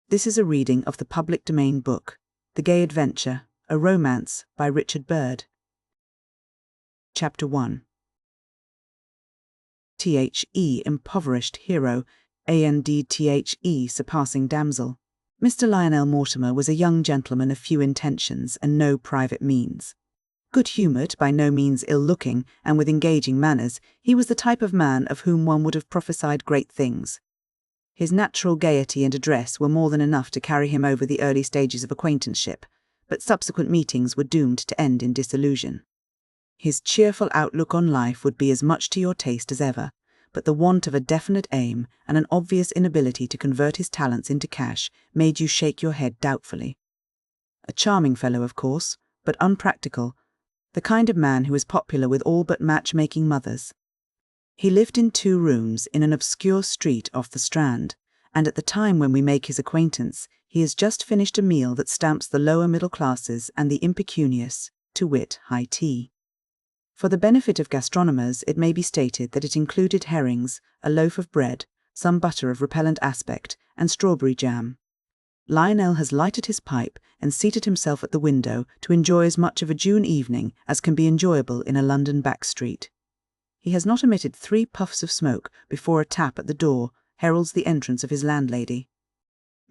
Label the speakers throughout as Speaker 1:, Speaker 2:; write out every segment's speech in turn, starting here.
Speaker 1: This is a reading of the public domain book, The Gay Adventure, a Romance by Richard Byrd. Chapter 1. The impoverished hero, and surpassing damsel. Mr. Lionel Mortimer was a young gentleman of few intentions and no private means. Good-humoured, by no means ill-looking, and with engaging manners, he was the type of man of whom one would have prophesied great things. His natural gaiety and address were more than enough to carry him over the early stages of acquaintanceship, but subsequent meetings were doomed to end in disillusion. His cheerful outlook on life would be as much to your taste as ever, but the want of a definite aim and an obvious inability to convert his talents into cash made you shake your head doubtfully. A charming fellow, of course, but unpractical, the kind of man who is popular with all but matchmaking mothers. He lived in 2 rooms in an obscure street off the Strand, and at the time when we make his acquaintance, he has just finished a meal that stamps the lower middle classes and the impecunious, to wit, high tea. For the benefit of gastronomers, it may be stated that it included herrings, a loaf of bread, some butter of repellent aspect, and strawberry jam. Lionel has lighted his pipe and seated himself at the window to enjoy as much of a June evening as can be enjoyable in a London back street. He has not emitted 3 puffs of smoke before a tap at the door heralds the entrance of his landlady.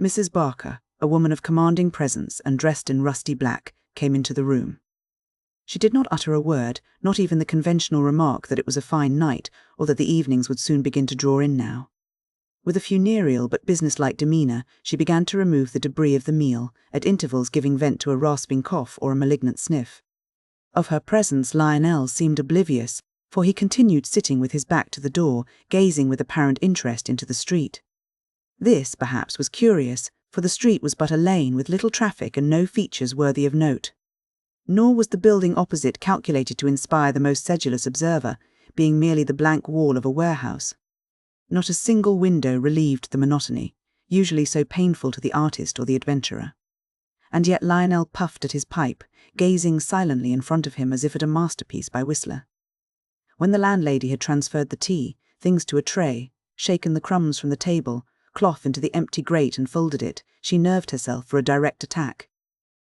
Speaker 1: Mrs. Barker, a woman of commanding presence and dressed in rusty black, came into the room. She did not utter a word, not even the conventional remark that it was a fine night or that the evenings would soon begin to draw in now. With a funereal but businesslike demeanour, she began to remove the debris of the meal, at intervals giving vent to a rasping cough or a malignant sniff. Of her presence Lionel seemed oblivious, for he continued sitting with his back to the door, gazing with apparent interest into the street. This, perhaps, was curious, for the street was but a lane with little traffic and no features worthy of note. Nor was the building opposite calculated to inspire the most sedulous observer, being merely the blank wall of a warehouse. Not a single window relieved the monotony, usually so painful to the artist or the adventurer. And yet Lionel puffed at his pipe, gazing silently in front of him as if at a masterpiece by Whistler. When the landlady had transferred the tea, things to a tray, shaken the crumbs from the table, cloth into the empty grate and folded it, she nerved herself for a direct attack.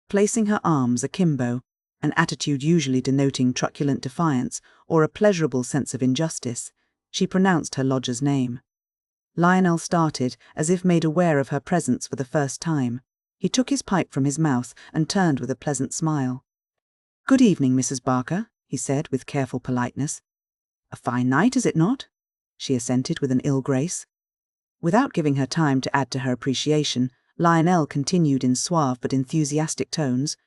Speaker 1: Placing her arms akimbo, an attitude usually denoting truculent defiance or a pleasurable sense of injustice, she pronounced her lodger's name. Lionel started, as if made aware of her presence for the first time. He took his pipe from his mouth and turned with a pleasant smile. "Good evening, Mrs. Barker," he said with careful politeness. "A fine night, is it not?" she assented with an ill grace. Without giving her time to add to her appreciation, Lionel continued in suave but enthusiastic tones.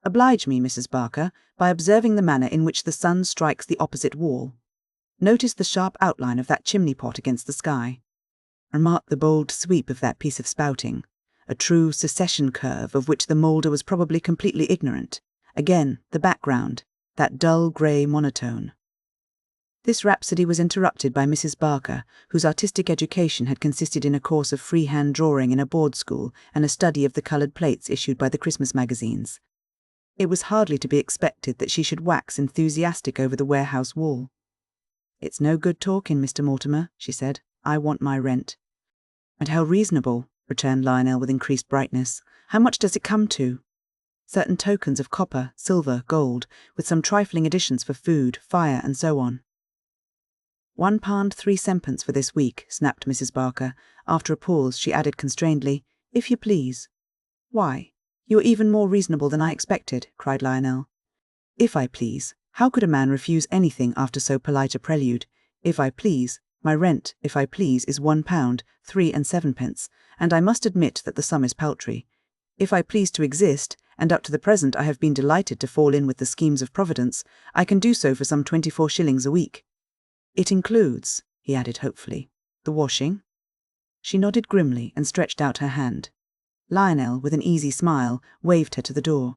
Speaker 1: "Oblige me, Mrs. Barker, by observing the manner in which the sun strikes the opposite wall. Notice the sharp outline of that chimney-pot against the sky. Remark the bold sweep of that piece of spouting, a true secession curve of which the moulder was probably completely ignorant. Again, the background, that dull grey monotone." This rhapsody was interrupted by Mrs. Barker, whose artistic education had consisted in a course of freehand drawing in a board school and a study of the coloured plates issued by the Christmas magazines. It was hardly to be expected that she should wax enthusiastic over the warehouse wall. "It's no good talking, Mr. Mortimer," she said. "I want my rent." "And how reasonable," returned Lionel with increased brightness. "How much does it come to?" "Certain tokens of copper, silver, gold, with some trifling additions for food, fire, and so on." £1 3 for this week," snapped Mrs. Barker. After a pause, she added constrainedly, "If you please." "Why, you're even more reasonable than I expected," cried Lionel. "If I please. How could a man refuse anything after so polite a prelude? If I please, my rent, if I please, is £1 3 7, and I must admit that the sum is paltry. If I please to exist, and up to the present I have been delighted to fall in with the schemes of Providence, I can do so for some 24 shillings a week. It includes," he added hopefully, "the washing?" She nodded grimly and stretched out her hand. Lionel, with an easy smile, waved her to the door.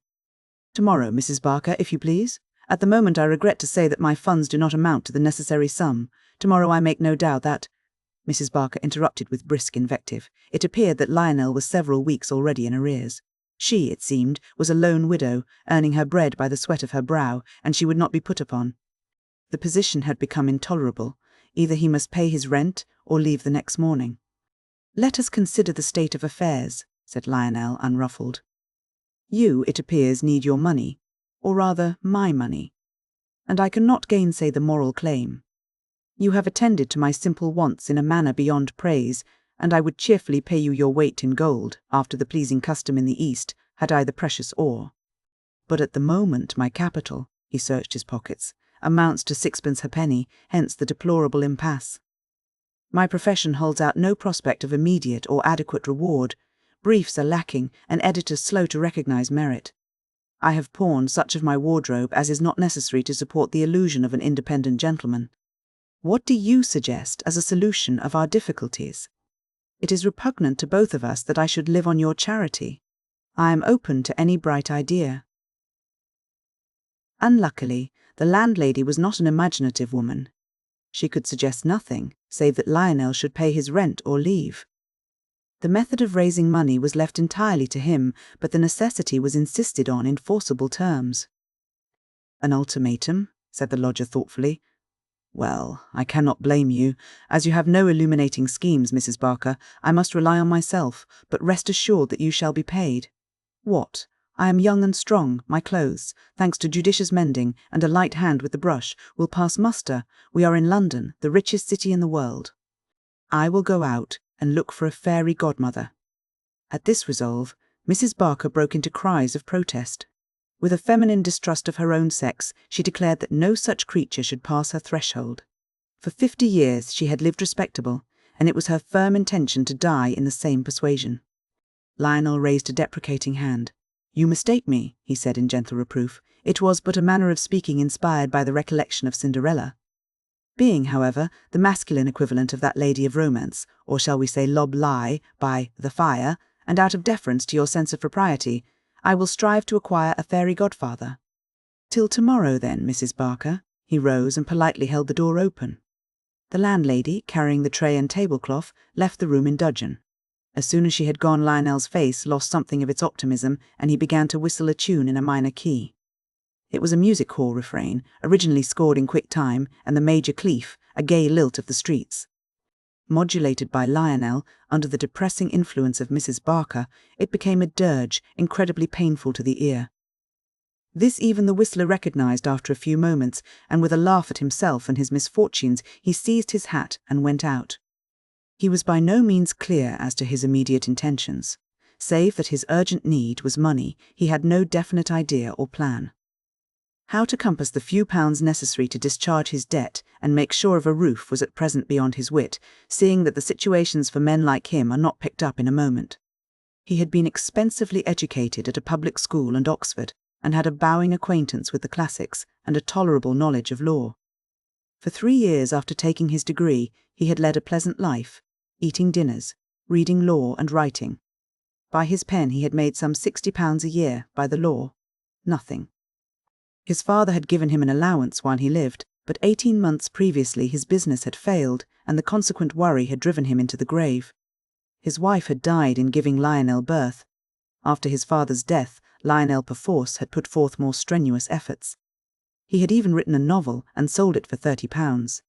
Speaker 1: "Tomorrow, Mrs. Barker, if you please. At the moment I regret to say that my funds do not amount to the necessary sum. Tomorrow I make no doubt that—" Mrs. Barker interrupted with brisk invective. It appeared that Lionel was several weeks already in arrears. She, it seemed, was a lone widow, earning her bread by the sweat of her brow, and she would not be put upon. The position had become intolerable. Either he must pay his rent or leave the next morning. "Let us consider the state of affairs," said Lionel, unruffled. "You, it appears, need your money, or rather my money, and I cannot gainsay the moral claim. You have attended to my simple wants in a manner beyond praise, and I would cheerfully pay you your weight in gold, after the pleasing custom in the East, had I the precious ore. But at the moment my capital," he searched his pockets, "amounts to 6pence halfpenny, hence the deplorable impasse. My profession holds out no prospect of immediate or adequate reward. Briefs are lacking, and editors slow to recognize merit. I have pawned such of my wardrobe as is not necessary to support the illusion of an independent gentleman. What do you suggest as a solution of our difficulties? It is repugnant to both of us that I should live on your charity. I am open to any bright idea." Unluckily, the landlady was not an imaginative woman. She could suggest nothing, save that Lionel should pay his rent or leave. The method of raising money was left entirely to him, but the necessity was insisted on in forcible terms. "An ultimatum?" said the lodger thoughtfully. "Well, I cannot blame you. As you have no illuminating schemes, Mrs. Barker, I must rely on myself, but rest assured that you shall be paid. What? I am young and strong, my clothes, thanks to judicious mending and a light hand with the brush, will pass muster. We are in London, the richest city in the world. I will go out and look for a fairy godmother." At this resolve, Mrs. Barker broke into cries of protest. With a feminine distrust of her own sex, she declared that no such creature should pass her threshold. For 50 years she had lived respectable, and it was her firm intention to die in the same persuasion. Lionel raised a deprecating hand. "You mistake me," he said in gentle reproof. "It was but a manner of speaking inspired by the recollection of Cinderella." Being, however, the masculine equivalent of that lady of romance, or shall we say lob lie, by the fire, and out of deference to your sense of propriety, I will strive to acquire a fairy godfather. "Till tomorrow, then, Mrs. Barker." He rose and politely held the door open. The landlady, carrying the tray and tablecloth, left the room in dudgeon. As soon as she had gone, Lionel's face lost something of its optimism, and he began to whistle a tune in a minor key. It was a music hall refrain, originally scored in quick time, and the major cleef, a gay lilt of the streets. Modulated by Lionel, under the depressing influence of Mrs. Barker, it became a dirge, incredibly painful to the ear. This even the whistler recognized after a few moments, and with a laugh at himself and his misfortunes, he seized his hat and went out. He was by no means clear as to his immediate intentions. Save that his urgent need was money, he had no definite idea or plan. How to compass the few pounds necessary to discharge his debt and make sure of a roof was at present beyond his wit, seeing that the situations for men like him are not picked up in a moment. He had been expensively educated at a public school and Oxford, and had a bowing acquaintance with the classics and a tolerable knowledge of law. For 3 years after taking his degree, he had led a pleasant life, eating dinners, reading law and writing. By his pen he had made some £60 a year, by the law, nothing. His father had given him an allowance while he lived, but 18 months previously his business had failed, and the consequent worry had driven him into the grave. His wife had died in giving Lionel birth. After his father's death, Lionel perforce had put forth more strenuous efforts. He had even written a novel and sold it for £30.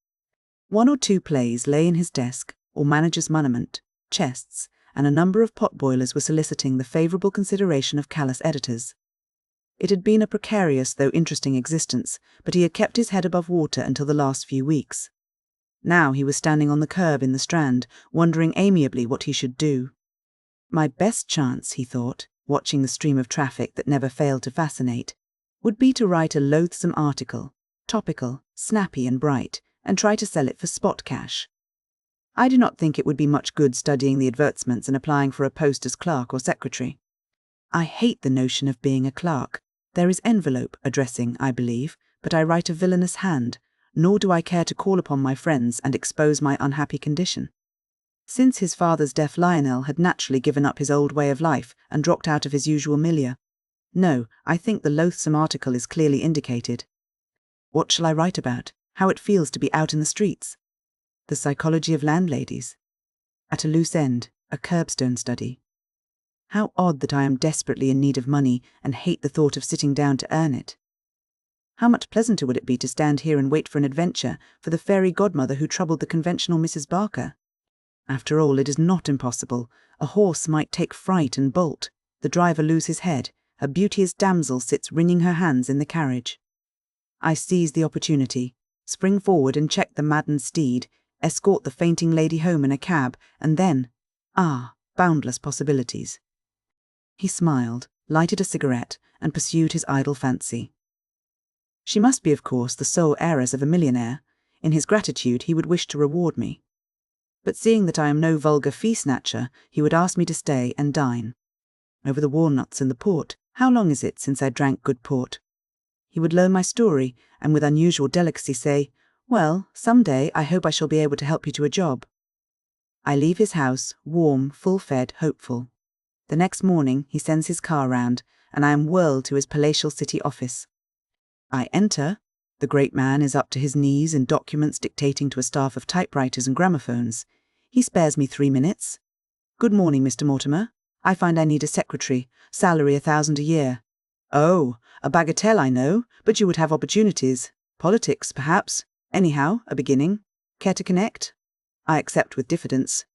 Speaker 1: 1 or 2 plays lay in his desk, or manager's monument, chests, and a number of pot-boilers were soliciting the favourable consideration of callous editors. It had been a precarious though interesting existence, but he had kept his head above water until the last few weeks. Now he was standing on the curb in the Strand, wondering amiably what he should do. My best chance, he thought, watching the stream of traffic that never failed to fascinate, would be to write a loathsome article, topical, snappy and bright, and try to sell it for spot cash. I do not think it would be much good studying the advertisements and applying for a post as clerk or secretary. I hate the notion of being a clerk. There is envelope addressing, I believe, but I write a villainous hand, nor do I care to call upon my friends and expose my unhappy condition. Since his father's death, Lionel had naturally given up his old way of life and dropped out of his usual milieu. No, I think the loathsome article is clearly indicated. What shall I write about? How it feels to be out in the streets? The psychology of landladies. At a loose end, a curbstone study. How odd that I am desperately in need of money and hate the thought of sitting down to earn it. How much pleasanter would it be to stand here and wait for an adventure, for the fairy godmother who troubled the conventional Mrs. Barker? After all, it is not impossible. A horse might take fright and bolt, the driver lose his head, a beauteous damsel sits wringing her hands in the carriage. I seize the opportunity, spring forward and check the maddened steed, escort the fainting lady home in a cab, and then, boundless possibilities. He smiled, lighted a cigarette, and pursued his idle fancy. She must be, of course, the sole heiress of a millionaire. In his gratitude, he would wish to reward me. But seeing that I am no vulgar fee-snatcher, he would ask me to stay and dine. Over the walnuts and the port, how long is it since I drank good port? He would learn my story, and with unusual delicacy say, "Well, some day I hope I shall be able to help you to a job." I leave his house, warm, full-fed, hopeful. The next morning he sends his car round, and I am whirled to his palatial city office. I enter. The great man is up to his knees in documents dictating to a staff of typewriters and gramophones. He spares me 3 minutes. "Good morning, Mr. Mortimer. I find I need a secretary, salary 1,000 a year." "Oh, a bagatelle, I know, but you would have opportunities. Politics, perhaps. Anyhow, a beginning. Care to connect?" I accept with diffidence.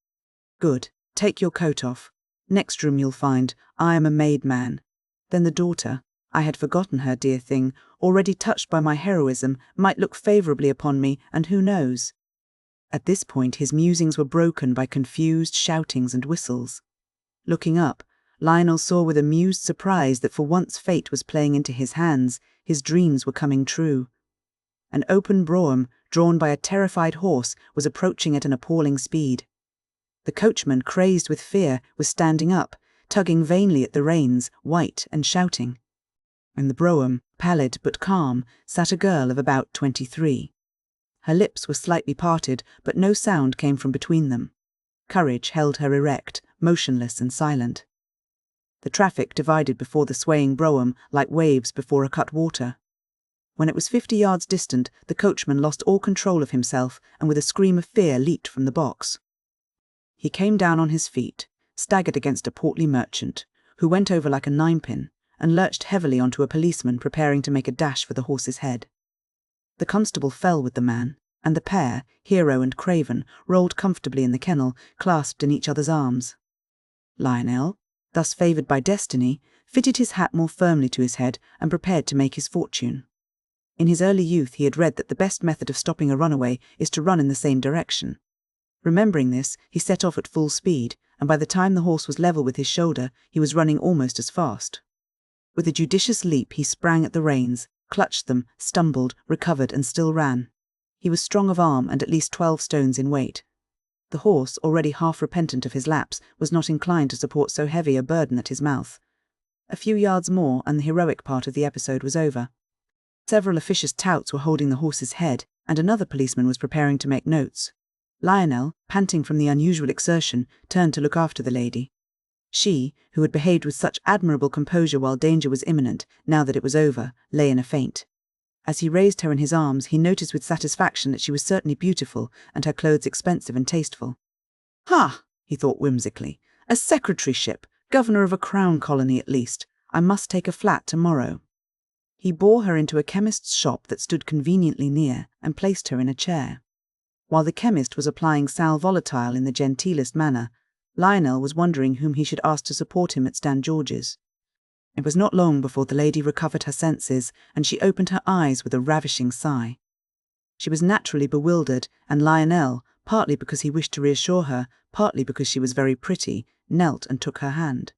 Speaker 1: "Good. Take your coat off. Next room you'll find, I am a made man." Then the daughter, I had forgotten her, dear thing, already touched by my heroism, might look favourably upon me, and who knows? At this point his musings were broken by confused shoutings and whistles. Looking up, Lionel saw with amused surprise that for once fate was playing into his hands, his dreams were coming true. An open brougham, drawn by a terrified horse, was approaching at an appalling speed. The coachman, crazed with fear, was standing up, tugging vainly at the reins, white and shouting. In the brougham, pallid but calm, sat a girl of about 23. Her lips were slightly parted, but no sound came from between them. Courage held her erect, motionless and silent. The traffic divided before the swaying brougham like waves before a cutwater. When it was 50 yards distant, the coachman lost all control of himself and with a scream of fear leaped from the box. He came down on his feet, staggered against a portly merchant, who went over like a ninepin, and lurched heavily onto a policeman preparing to make a dash for the horse's head. The constable fell with the man, and the pair, Hero and Craven, rolled comfortably in the kennel, clasped in each other's arms. Lionel, thus favoured by destiny, fitted his hat more firmly to his head and prepared to make his fortune. In his early youth he had read that the best method of stopping a runaway is to run in the same direction. Remembering this, he set off at full speed, and by the time the horse was level with his shoulder, he was running almost as fast. With a judicious leap he sprang at the reins, clutched them, stumbled, recovered, and still ran. He was strong of arm and at least 12 stones in weight. The horse, already half repentant of his lapse, was not inclined to support so heavy a burden at his mouth. A few yards more, and the heroic part of the episode was over. Several officious touts were holding the horse's head, and another policeman was preparing to make notes. Lionel, panting from the unusual exertion, turned to look after the lady. She, who had behaved with such admirable composure while danger was imminent, now that it was over, lay in a faint. As he raised her in his arms, he noticed with satisfaction that she was certainly beautiful, and her clothes expensive and tasteful. "Ha!" he thought whimsically. "A secretaryship, governor of a crown colony at least. I must take a flat tomorrow." He bore her into a chemist's shop that stood conveniently near, and placed her in a chair. While the chemist was applying sal volatile in the genteelest manner, Lionel was wondering whom he should ask to support him at St. George's. It was not long before the lady recovered her senses, and she opened her eyes with a ravishing sigh. She was naturally bewildered, and Lionel, partly because he wished to reassure her, partly because she was very pretty, knelt and took her hand.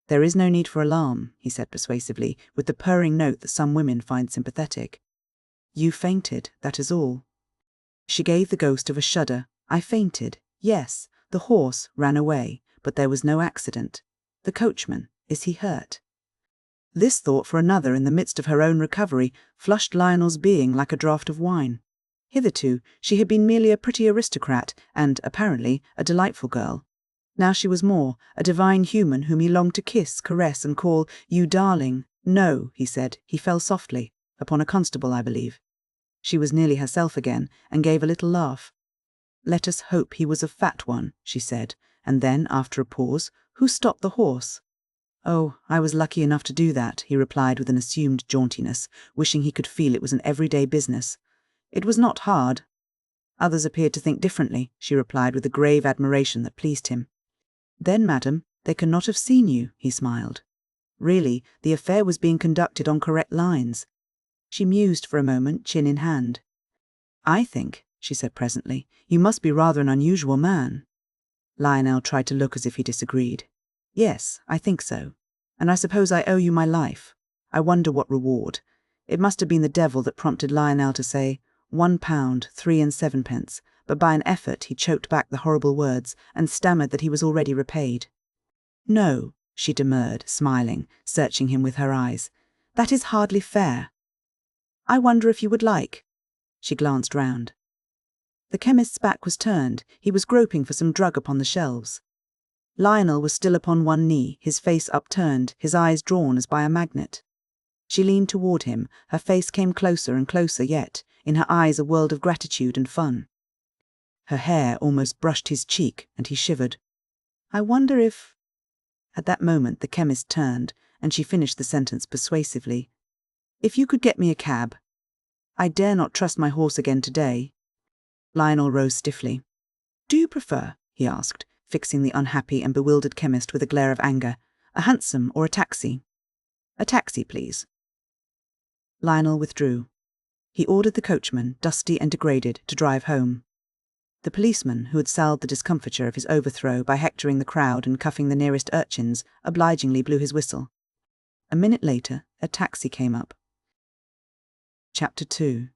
Speaker 1: "There is no need for alarm," he said persuasively, with the purring note that some women find sympathetic. "You fainted, that is all." She gave the ghost of a shudder. "I fainted, yes. The horse ran away, but there was no accident. The coachman, is he hurt?" This thought for another in the midst of her own recovery flushed Lionel's being like a draught of wine. Hitherto she had been merely a pretty aristocrat and, apparently, a delightful girl. Now she was more, a divine human whom he longed to kiss, caress, and call, "You darling." "No," he said. He fell softly, upon a constable, I believe. She was nearly herself again, and gave a little laugh. "Let us hope he was a fat one," she said, and then, after a pause, "Who stopped the horse?" "Oh, I was lucky enough to do that," he replied with an assumed jauntiness, wishing he could feel it was an everyday business. "It was not hard." Others appeared to think differently, she replied with a grave admiration that pleased him. Then, madam, they cannot have seen you, he smiled. Really, the affair was being conducted on correct lines. She mused for a moment, chin in hand. I think, she said presently, you must be rather an unusual man. Lionel tried to look as if he disagreed. Yes, I think so. And I suppose I owe you my life. I wonder what reward. It must have been the devil that prompted Lionel to say, £1, 3 7 pence, but by an effort he choked back the horrible words and stammered that he was already repaid. No, she demurred, smiling, searching him with her eyes. That is hardly fair. I wonder if you would like. She glanced round. The chemist's back was turned. He was groping for some drug upon the shelves. Lionel was still upon one knee, his face upturned, his eyes drawn as by a magnet. She leaned toward him, her face came closer and closer yet, in her eyes a world of gratitude and fun. Her hair almost brushed his cheek, and he shivered. I wonder if... At that moment the chemist turned, and she finished the sentence persuasively. If you could get me a cab. I dare not trust my horse again today. Lionel rose stiffly. Do you prefer, he asked, fixing the unhappy and bewildered chemist with a glare of anger, a hansom or a taxi? A taxi, please. Lionel withdrew. He ordered the coachman, dusty and degraded, to drive home. The policeman, who had salved the discomfiture of his overthrow by hectoring the crowd and cuffing the nearest urchins, obligingly blew his whistle. A minute later, a taxi came up. Chapter 2.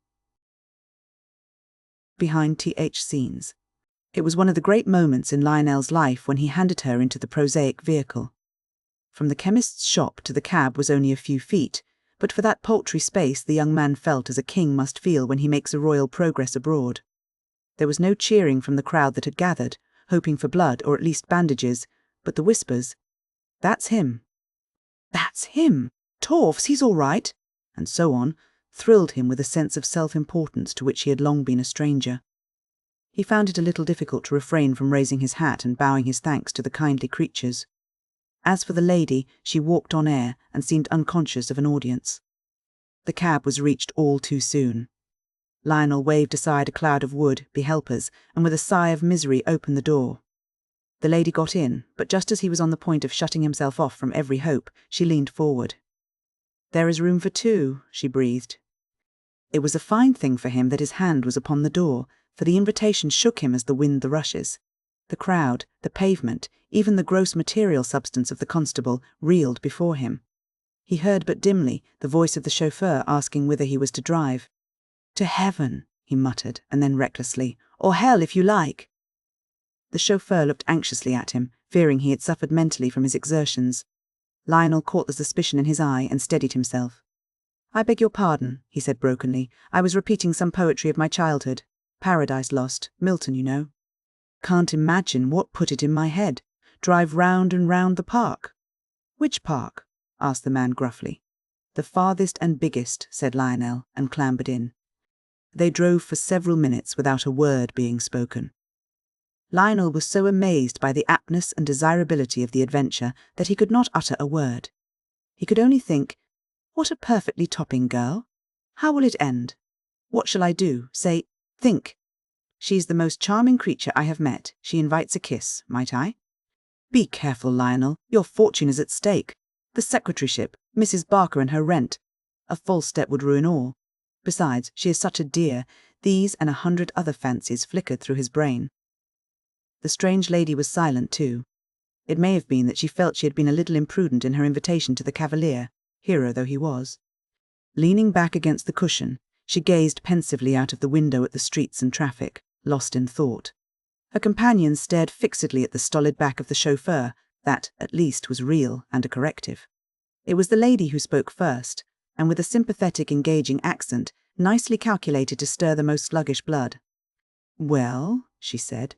Speaker 1: Behind Th scenes. It was one of the great moments in Lionel's life when he handed her into the prosaic vehicle. From the chemist's shop to the cab was only a few feet, but for that paltry space the young man felt as a king must feel when he makes a royal progress abroad. There was no cheering from the crowd that had gathered, hoping for blood or at least bandages, but the whispers, "That's him. That's him. Torfs, he's all right," and so on, thrilled him with a sense of self-importance to which he had long been a stranger. He found it a little difficult to refrain from raising his hat and bowing his thanks to the kindly creatures. As for the lady, she walked on air and seemed unconscious of an audience. The cab was reached all too soon. Lionel waved aside a cloud of would be helpers, and with a sigh of misery opened the door. The lady got in, but just as he was on the point of shutting himself off from every hope, she leaned forward. There is room for two, she breathed. It was a fine thing for him that his hand was upon the door, for the invitation shook him as the wind the rushes. The crowd, the pavement, even the gross material substance of the constable, reeled before him. He heard but dimly the voice of the chauffeur asking whither he was to drive. To heaven, he muttered, and then recklessly, or hell if you like. The chauffeur looked anxiously at him, fearing he had suffered mentally from his exertions. Lionel caught the suspicion in his eye and steadied himself. I beg your pardon, he said brokenly. I was repeating some poetry of my childhood. Paradise Lost, Milton, you know. Can't imagine what put it in my head. Drive round and round the park. Which park? Asked the man gruffly. The farthest and biggest, said Lionel, and clambered in. They drove for several minutes without a word being spoken. Lionel was so amazed by the aptness and desirability of the adventure that he could not utter a word. He could only think, what a perfectly topping girl. How will it end? What shall I do? Say, think. She's the most charming creature I have met. She invites a kiss, might I? Be careful, Lionel. Your fortune is at stake. The secretaryship, Mrs. Barker and her rent. A false step would ruin all. Besides, she is such a dear. These and 100 other fancies flickered through his brain. The strange lady was silent too. It may have been that she felt she had been a little imprudent in her invitation to the cavalier, hero though he was. Leaning back against the cushion, she gazed pensively out of the window at the streets and traffic, lost in thought. Her companion stared fixedly at the stolid back of the chauffeur, that, at least, was real and a corrective. It was the lady who spoke first, and with a sympathetic, engaging accent, nicely calculated to stir the most sluggish blood. Well, she said.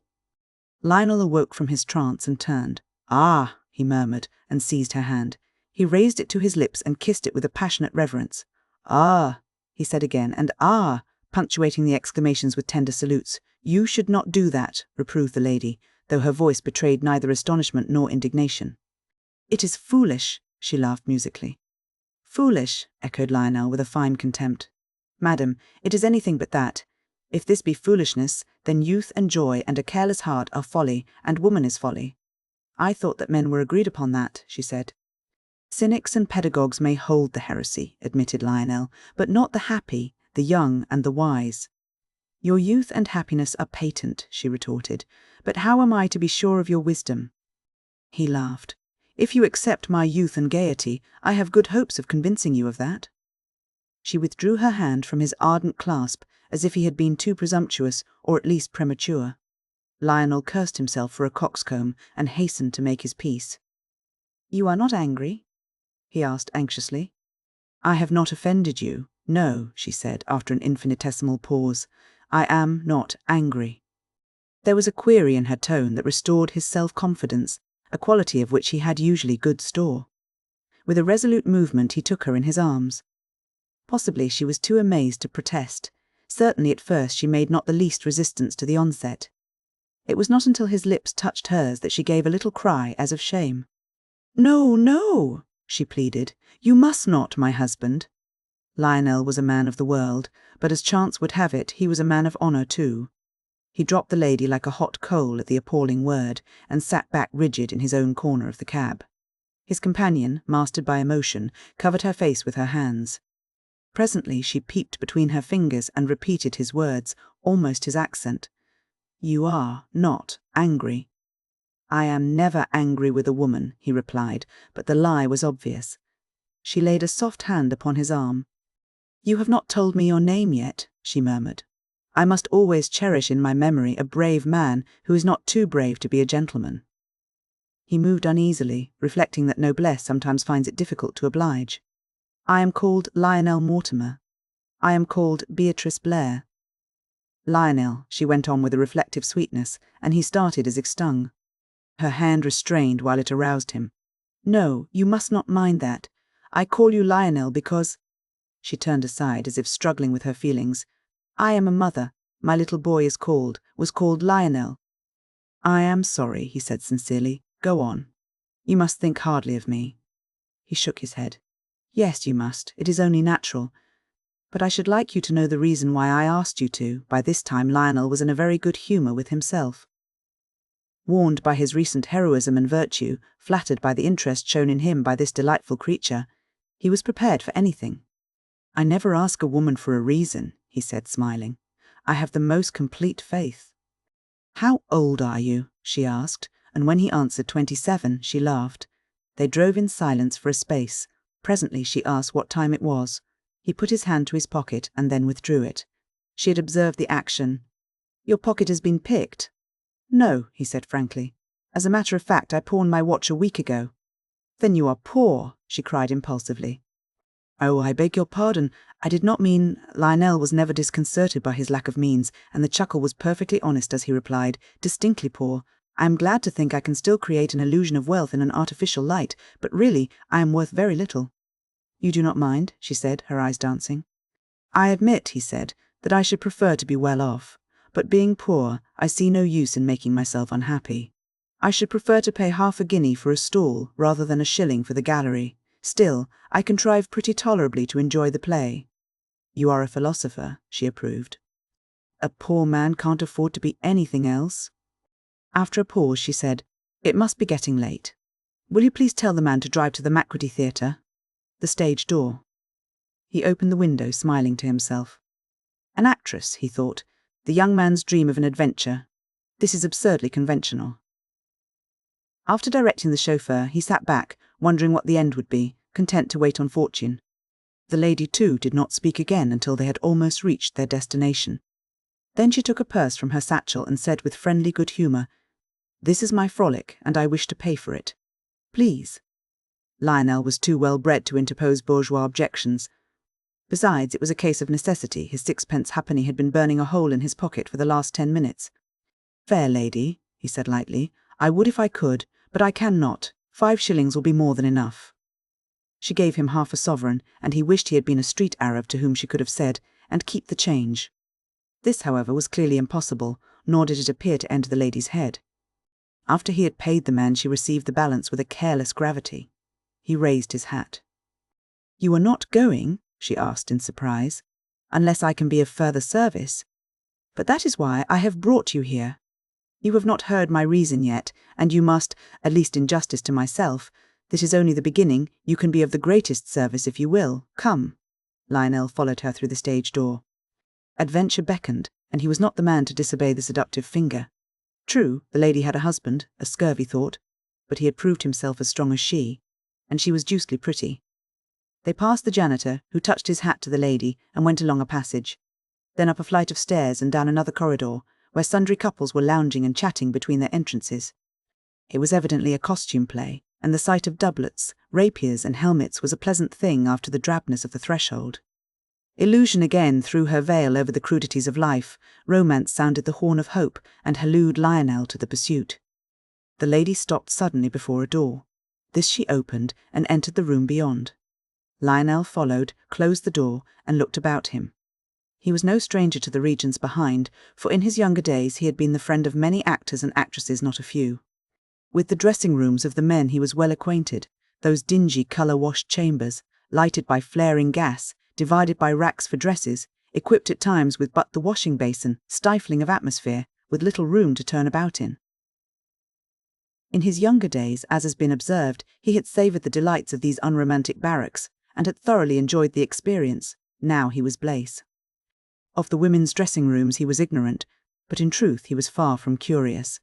Speaker 1: Lionel awoke from his trance and turned. Ah, he murmured, and seized her hand. He raised it to his lips and kissed it with a passionate reverence. Ah, he said again, and ah, punctuating the exclamations with tender salutes. You should not do that, reproved the lady, though her voice betrayed neither astonishment nor indignation. It is foolish, she laughed musically. Foolish, echoed Lionel with a fine contempt. Madam, it is anything but that. If this be foolishness, then youth and joy and a careless heart are folly, and woman is folly. I thought that men were agreed upon that, she said. Cynics and pedagogues may hold the heresy, admitted Lionel, but not the happy, the young and the wise. Your youth and happiness are patent, she retorted, but how am I to be sure of your wisdom? He laughed. If you accept my youth and gaiety, I have good hopes of convincing you of that. She withdrew her hand from his ardent clasp, as if he had been too presumptuous, or at least premature. Lionel cursed himself for a coxcomb, and hastened to make his peace. You are not angry? He asked anxiously. I have not offended you. No, she said, after an infinitesimal pause. I am not angry. There was a query in her tone that restored his self-confidence, a quality of which he had usually good store. With a resolute movement he took her in his arms. Possibly she was too amazed to protest. Certainly at first she made not the least resistance to the onset. It was not until his lips touched hers that she gave a little cry as of shame. No, no, she pleaded. You must not, my husband. Lionel was a man of the world, but as chance would have it, he was a man of honour too. He dropped the lady like a hot coal at the appalling word, and sat back rigid in his own corner of the cab. His companion, mastered by emotion, covered her face with her hands. Presently she peeped between her fingers and repeated his words, almost his accent. You are not angry. I am never angry with a woman, he replied, but the lie was obvious. She laid a soft hand upon his arm. You have not told me your name yet, she murmured. I must always cherish in my memory a brave man who is not too brave to be a gentleman. He moved uneasily, reflecting that noblesse sometimes finds it difficult to oblige. I am called Lionel Mortimer. I am called Beatrice Blair. Lionel, she went on with a reflective sweetness, and he started as if stung. Her hand restrained while it aroused him. No, you must not mind that. I call you Lionel because— She turned aside as if struggling with her feelings. I am a mother. My little boy was called Lionel. I am sorry, he said sincerely. Go on. You must think hardly of me. He shook his head. Yes, you must. It is only natural. But I should like you to know the reason why I asked you to. By this time Lionel was in a very good humour with himself. Warned by his recent heroism and virtue, flattered by the interest shown in him by this delightful creature, he was prepared for anything. I never ask a woman for a reason, he said, smiling. I have the most complete faith. How old are you? She asked, and when he answered 27, she laughed. They drove in silence for a space. Presently she asked what time it was. He put his hand to his pocket and then withdrew it. She had observed the action. Your pocket has been picked? No, he said frankly. As a matter of fact, I pawned my watch a week ago. Then you are poor, she cried impulsively. Oh, I beg your pardon. I did not mean— Lionel was never disconcerted by his lack of means, and the chuckle was perfectly honest as he replied, distinctly poor. I am glad to think I can still create an illusion of wealth in an artificial light, but really I am worth very little. You do not mind, she said, her eyes dancing. I admit, he said, that I should prefer to be well off, but being poor, I see no use in making myself unhappy. I should prefer to pay half a guinea for a stall rather than a shilling for the gallery. Still, I contrive pretty tolerably to enjoy the play. You are a philosopher, she approved. A poor man can't afford to be anything else. After a pause she said, It must be getting late. Will you please tell the man to drive to the Macready Theatre? The stage door. He opened the window, smiling to himself. An actress, he thought, the young man's dream of an adventure. This is absurdly conventional. After directing the chauffeur, he sat back, wondering what the end would be, content to wait on fortune. The lady, too, did not speak again until they had almost reached their destination. Then she took a purse from her satchel and said with friendly good humour, This is my frolic, and I wish to pay for it. Please. Lionel was too well bred to interpose bourgeois objections. Besides, it was a case of necessity. His sixpence halfpenny had been burning a hole in his pocket for the last 10 minutes. Fair lady, he said lightly, I would if I could, but I cannot. 5 shillings will be more than enough. She gave him half a sovereign, and he wished he had been a street Arab to whom she could have said, and keep the change. This, however, was clearly impossible, nor did it appear to enter the lady's head. After he had paid the man, she received the balance with a careless gravity. He raised his hat. You are not going? She asked in surprise. Unless I can be of further service. But that is why I have brought you here. You have not heard my reason yet, and you must, at least in justice to myself, this is only the beginning, you can be of the greatest service if you will. Come." Lionel followed her through the stage door. Adventure beckoned, and he was not the man to disobey the seductive finger. True, the lady had a husband, a scurvy thought, but he had proved himself as strong as she, and she was deucedly pretty. They passed the janitor, who touched his hat to the lady, and went along a passage, then up a flight of stairs and down another corridor, where sundry couples were lounging and chatting between their entrances. It was evidently a costume play, and the sight of doublets, rapiers and helmets was a pleasant thing after the drabness of the threshold. Illusion again threw her veil over the crudities of life, romance sounded the horn of hope, and hallooed Lionel to the pursuit. The lady stopped suddenly before a door. This she opened, and entered the room beyond. Lionel followed, closed the door, and looked about him. He was no stranger to the regions behind, for in his younger days he had been the friend of many actors and actresses, not a few. With the dressing rooms of the men he was well acquainted, those dingy colour-washed chambers, lighted by flaring gas, divided by racks for dresses, equipped at times with but the washing basin, stifling of atmosphere, with little room to turn about in. In his younger days, as has been observed, he had savoured the delights of these unromantic barracks, and had thoroughly enjoyed the experience. Now he was Blaise. Of the women's dressing rooms he was ignorant, but in truth he was far from curious.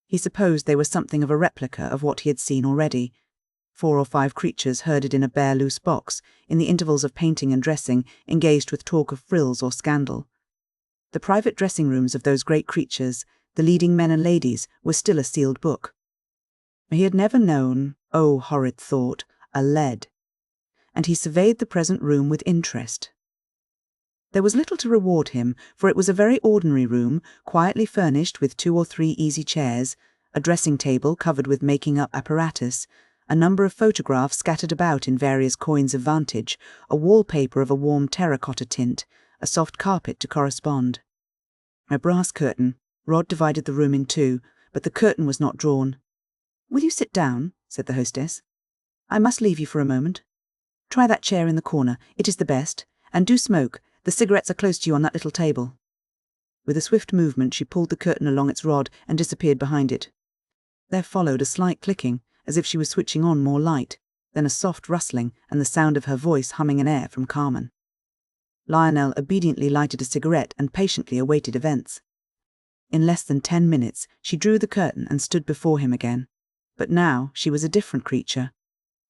Speaker 1: He supposed they were something of a replica of what he had seen already. 4 or 5 creatures herded in a bare loose box, in the intervals of painting and dressing, engaged with talk of frills or scandal. The private dressing rooms of those great creatures, the leading men and ladies, were still a sealed book. He had never known, oh horrid thought, a lead, and he surveyed the present room with interest. There was little to reward him, for it was a very ordinary room, quietly furnished with 2 or 3 easy chairs, a dressing table covered with making-up apparatus, a number of photographs scattered about in various coigns of vantage, a wallpaper of a warm terracotta tint, a soft carpet to correspond. A brass curtain. Rod divided the room in 2, but the curtain was not drawn. "Will you sit down?" said the hostess. "I must leave you for a moment. Try that chair in the corner, it is the best, and do smoke. The cigarettes are close to you on that little table." With a swift movement she pulled the curtain along its rod and disappeared behind it. There followed a slight clicking, as if she was switching on more light, then a soft rustling and the sound of her voice humming an air from Carmen. Lionel obediently lighted a cigarette and patiently awaited events. In less than 10 minutes she drew the curtain and stood before him again. But now she was a different creature.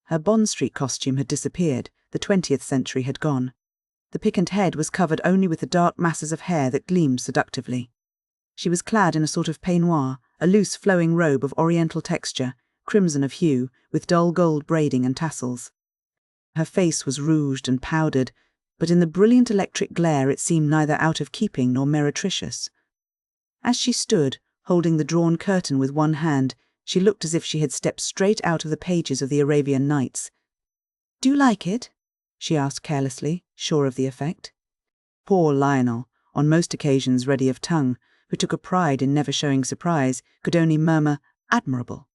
Speaker 1: Her Bond Street costume had disappeared, the 20th century had gone. The piquant head was covered only with the dark masses of hair that gleamed seductively. She was clad in a sort of peignoir, a loose flowing robe of oriental texture, crimson of hue, with dull gold braiding and tassels. Her face was rouged and powdered, but in the brilliant electric glare it seemed neither out of keeping nor meretricious. As she stood, holding the drawn curtain with one hand, she looked as if she had stepped straight out of the pages of the Arabian Nights. "Do you like it?" she asked carelessly, sure of the effect. Poor Lionel, on most occasions ready of tongue, who took a pride in never showing surprise, could only murmur, "Admirable."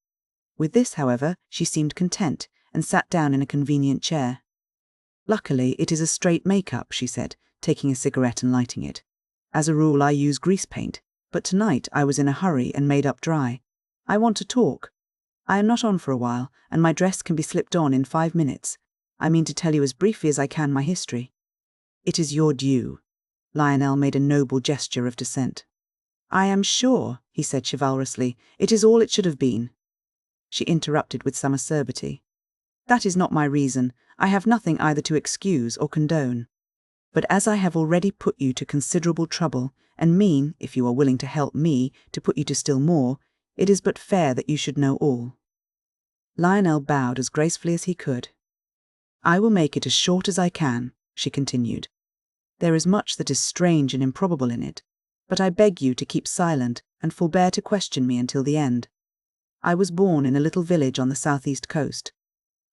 Speaker 1: With this, however, she seemed content, and sat down in a convenient chair. "Luckily, it is a straight make-up," she said, taking a cigarette and lighting it. "As a rule, I use grease paint, but tonight I was in a hurry and made up dry. I want to talk. I am not on for a while, and my dress can be slipped on in 5 minutes. I mean to tell you as briefly as I can my history." "It is your due." Lionel made a noble gesture of dissent. "I am sure," he said chivalrously, "it is all it should have been." She interrupted with some acerbity. "That is not my reason. I have nothing either to excuse or condone. But as I have already put you to considerable trouble, and mean, if you are willing to help me, to put you to still more, it is but fair that you should know all." Lionel bowed as gracefully as he could. "I will make it as short as I can," she continued. "There is much that is strange and improbable in it, but I beg you to keep silent and forbear to question me until the end. I was born in a little village on the southeast coast.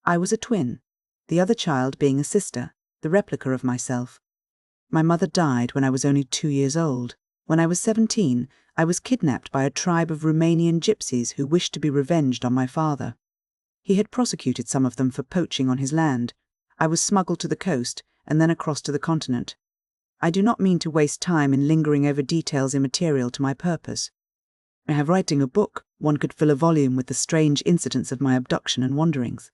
Speaker 1: I was a twin, the other child being a sister, the replica of myself. My mother died when I was only 2 years old. When I was 17, I was kidnapped by a tribe of Romanian gypsies who wished to be revenged on my father. He had prosecuted some of them for poaching on his land. I was smuggled to the coast, and then across to the continent. I do not mean to waste time in lingering over details immaterial to my purpose. I have writing a book, one could fill a volume with the strange incidents of my abduction and wanderings.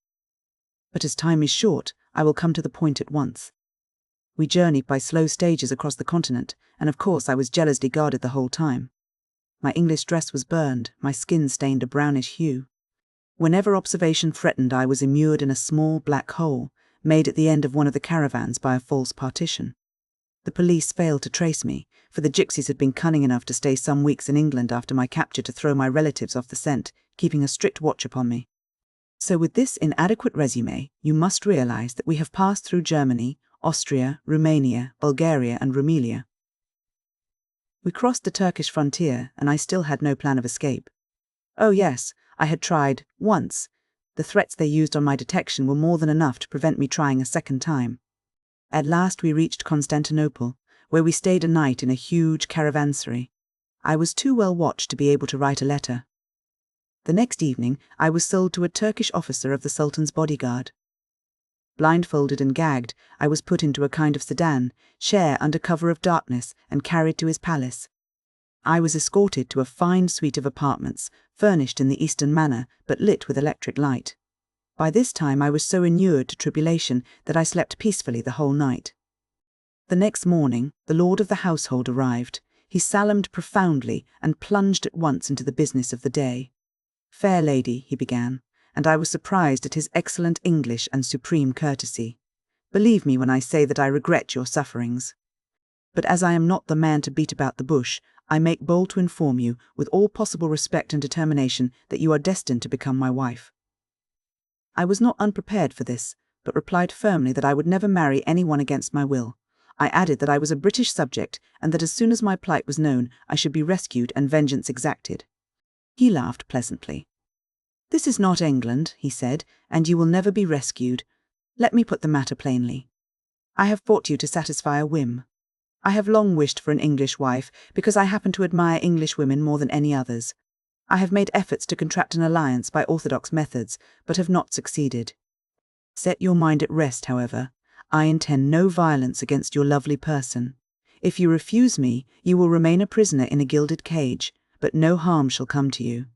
Speaker 1: But as time is short, I will come to the point at once. We journeyed by slow stages across the continent, and of course I was jealously guarded the whole time. My English dress was burned, my skin stained a brownish hue. Whenever observation threatened, I was immured in a small black hole, made at the end of one of the caravans by a false partition. The police failed to trace me, for the gypsies had been cunning enough to stay some weeks in England after my capture to throw my relatives off the scent, keeping a strict watch upon me. So with this inadequate resume, you must realize that we have passed through Germany, Austria, Romania, Bulgaria, and Rumelia. We crossed the Turkish frontier, and I still had no plan of escape. Oh yes, I had tried, once. The threats they used on my detection were more than enough to prevent me trying a second time. At last we reached Constantinople, where we stayed a night in a huge caravanserai. I was too well watched to be able to write a letter. The next evening I was sold to a Turkish officer of the Sultan's bodyguard. Blindfolded and gagged, I was put into a kind of sedan, chair under cover of darkness, and carried to his palace. I was escorted to a fine suite of apartments, furnished in the Eastern manner, but lit with electric light. By this time I was so inured to tribulation that I slept peacefully the whole night. The next morning, the lord of the household arrived. He salaamed profoundly and plunged at once into the business of the day. "Fair lady," he began, and I was surprised at his excellent English and supreme courtesy. "Believe me when I say that I regret your sufferings. But as I am not the man to beat about the bush, I make bold to inform you, with all possible respect and determination, that you are destined to become my wife." I was not unprepared for this, but replied firmly that I would never marry anyone against my will. I added that I was a British subject, and that as soon as my plight was known, I should be rescued and vengeance exacted. He laughed pleasantly. "This is not England," he said, "and you will never be rescued. Let me put the matter plainly. I have brought you to satisfy a whim. I have long wished for an English wife, because I happen to admire English women more than any others. I have made efforts to contract an alliance by orthodox methods, but have not succeeded. Set your mind at rest, however. I intend no violence against your lovely person. If you refuse me, you will remain a prisoner in a gilded cage, but no harm shall come to you."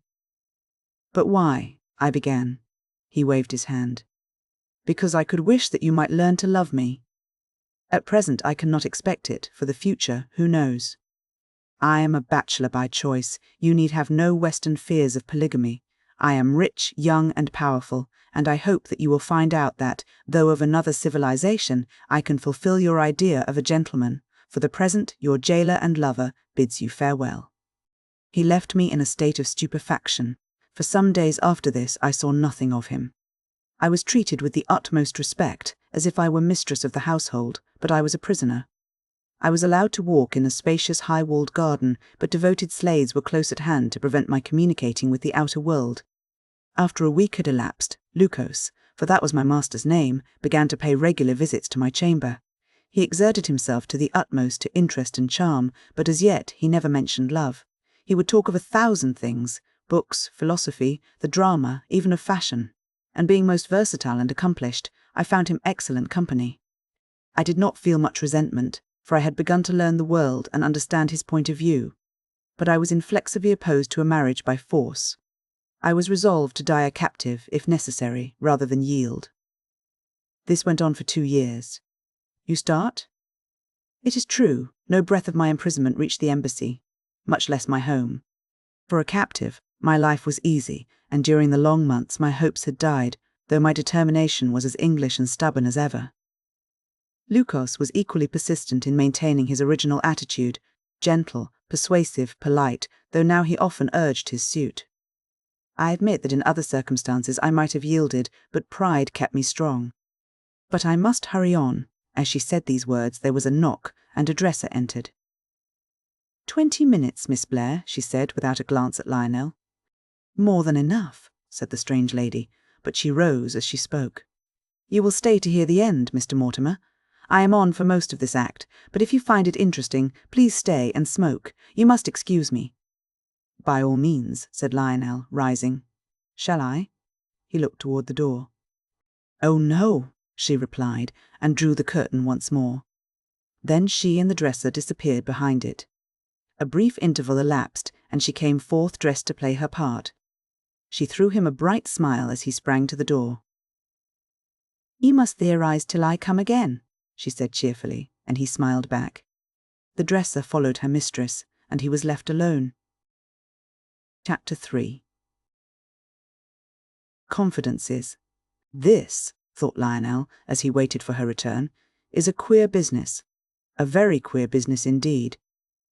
Speaker 1: "But why?" I began. He waved his hand. "Because I could wish that you might learn to love me. At present I cannot expect it. For the future, who knows? I am a bachelor by choice. You need have no Western fears of polygamy. I am rich, young, and powerful, and I hope that you will find out that, though of another civilization, I can fulfill your idea of a gentleman. For the present, your jailer and lover bids you farewell." He left me in a state of stupefaction. For some days after this I saw nothing of him. I was treated with the utmost respect, as if I were mistress of the household, but I was a prisoner. I was allowed to walk in a spacious high-walled garden, but devoted slaves were close at hand to prevent my communicating with the outer world. After a week had elapsed, Lukos, for that was my master's name, began to pay regular visits to my chamber. He exerted himself to the utmost to interest and charm, but as yet he never mentioned love. He would talk of 1,000 things, books, philosophy, the drama, even of fashion. And being most versatile and accomplished, I found him excellent company. I did not feel much resentment, for I had begun to learn the world and understand his point of view. But I was inflexibly opposed to a marriage by force. I was resolved to die a captive, if necessary, rather than yield. This went on for 2 years. You start? It is true, no breath of my imprisonment reached the embassy, much less my home. For a captive, my life was easy, and during the long months my hopes had died, though my determination was as English and stubborn as ever. Lukos was equally persistent in maintaining his original attitude, gentle, persuasive, polite, though now he often urged his suit. I admit that in other circumstances I might have yielded, but pride kept me strong. But I must hurry on. As she said these words, there was a knock, and a dresser entered. 20 minutes, Miss Blair, she said, without a glance at Lionel. More than enough, said the strange lady, but she rose as she spoke. You will stay to hear the end, Mr. Mortimer. I am on for most of this act, but if you find it interesting, please stay and smoke. You must excuse me. By all means, said Lionel, rising. Shall I? He looked toward the door. Oh no, she replied, and drew the curtain once more. Then she and the dresser disappeared behind it. A brief interval elapsed, and she came forth dressed to play her part. She threw him a bright smile as he sprang to the door. "You must theorize till I come again," she said cheerfully, and he smiled back. The dresser followed her mistress, and he was left alone. Chapter 3. Confidences. This, thought Lionel, as he waited for her return, is a queer business. A very queer business indeed.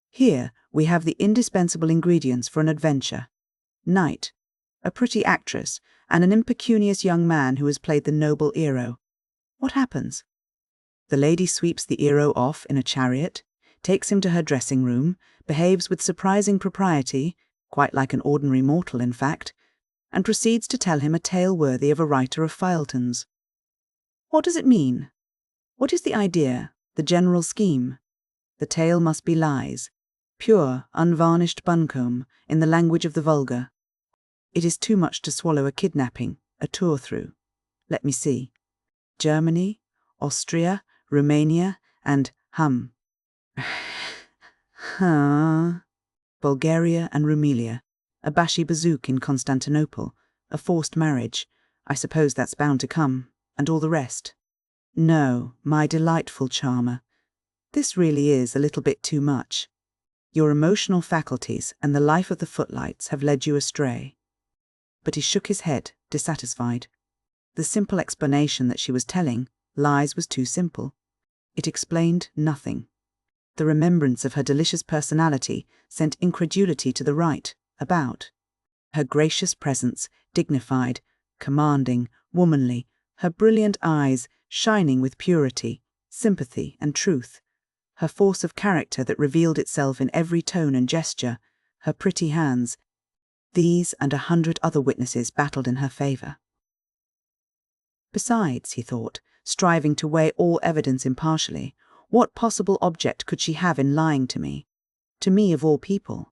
Speaker 1: Here we have the indispensable ingredients for an adventure. Night, a pretty actress, and an impecunious young man who has played the noble hero. What happens? The lady sweeps the hero off in a chariot, takes him to her dressing room, behaves with surprising propriety, quite like an ordinary mortal in fact, and proceeds to tell him a tale worthy of a writer of feuilletons. What does it mean? What is the idea, the general scheme? The tale must be lies, pure, unvarnished buncombe, in the language of the vulgar. It is too much to swallow a kidnapping, a tour through. Let me see. Germany, Austria, Romania, and Bulgaria and Rumelia, a bashi-bazouk in Constantinople, a forced marriage, I suppose that's bound to come, and all the rest. No, my delightful charmer, this really is a little bit too much. Your emotional faculties and the life of the footlights have led you astray. But he shook his head, dissatisfied. The simple explanation that she was telling, lies, was too simple. It explained nothing. The remembrance of her delicious personality sent incredulity to the right, about. Her gracious presence, dignified, commanding, womanly, her brilliant eyes, shining with purity, sympathy, and truth, her force of character that revealed itself in every tone and gesture, her pretty hands, these and 100 other witnesses battled in her favour. Besides, he thought, striving to weigh all evidence impartially, what possible object could she have in lying to me of all people?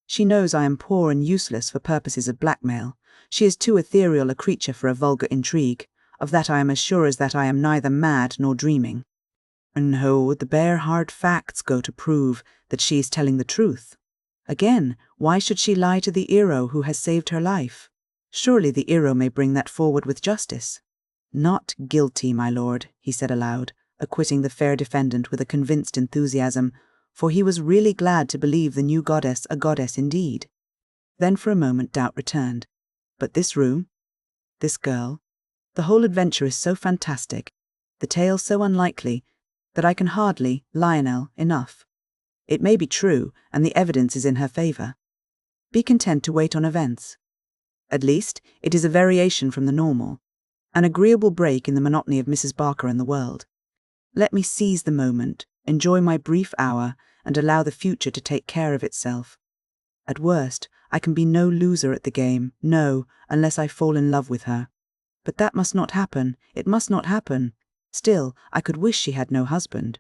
Speaker 1: She knows I am poor and useless for purposes of blackmail. She is too ethereal a creature for a vulgar intrigue. Of that I am as sure as that I am neither mad nor dreaming. No, the bare hard facts go to prove that she is telling the truth. Again, why should she lie to the hero who has saved her life? Surely the hero may bring that forward with justice. Not guilty, my lord, he said aloud, acquitting the fair defendant with a convinced enthusiasm, for he was really glad to believe the new goddess a goddess indeed. Then for a moment doubt returned. But this room, this girl, the whole adventure is so fantastic, the tale so unlikely, that I can hardly, Lionel, enough. It may be true, and the evidence is in her favour. Be content to wait on events. At least, it is a variation from the normal, an agreeable break in the monotony of Mrs. Barker and the world. Let me seize the moment, enjoy my brief hour, and allow the future to take care of itself. At worst, I can be no loser at the game, no, unless I fall in love with her. But that must not happen, it must not happen. Still, I could wish she had no husband.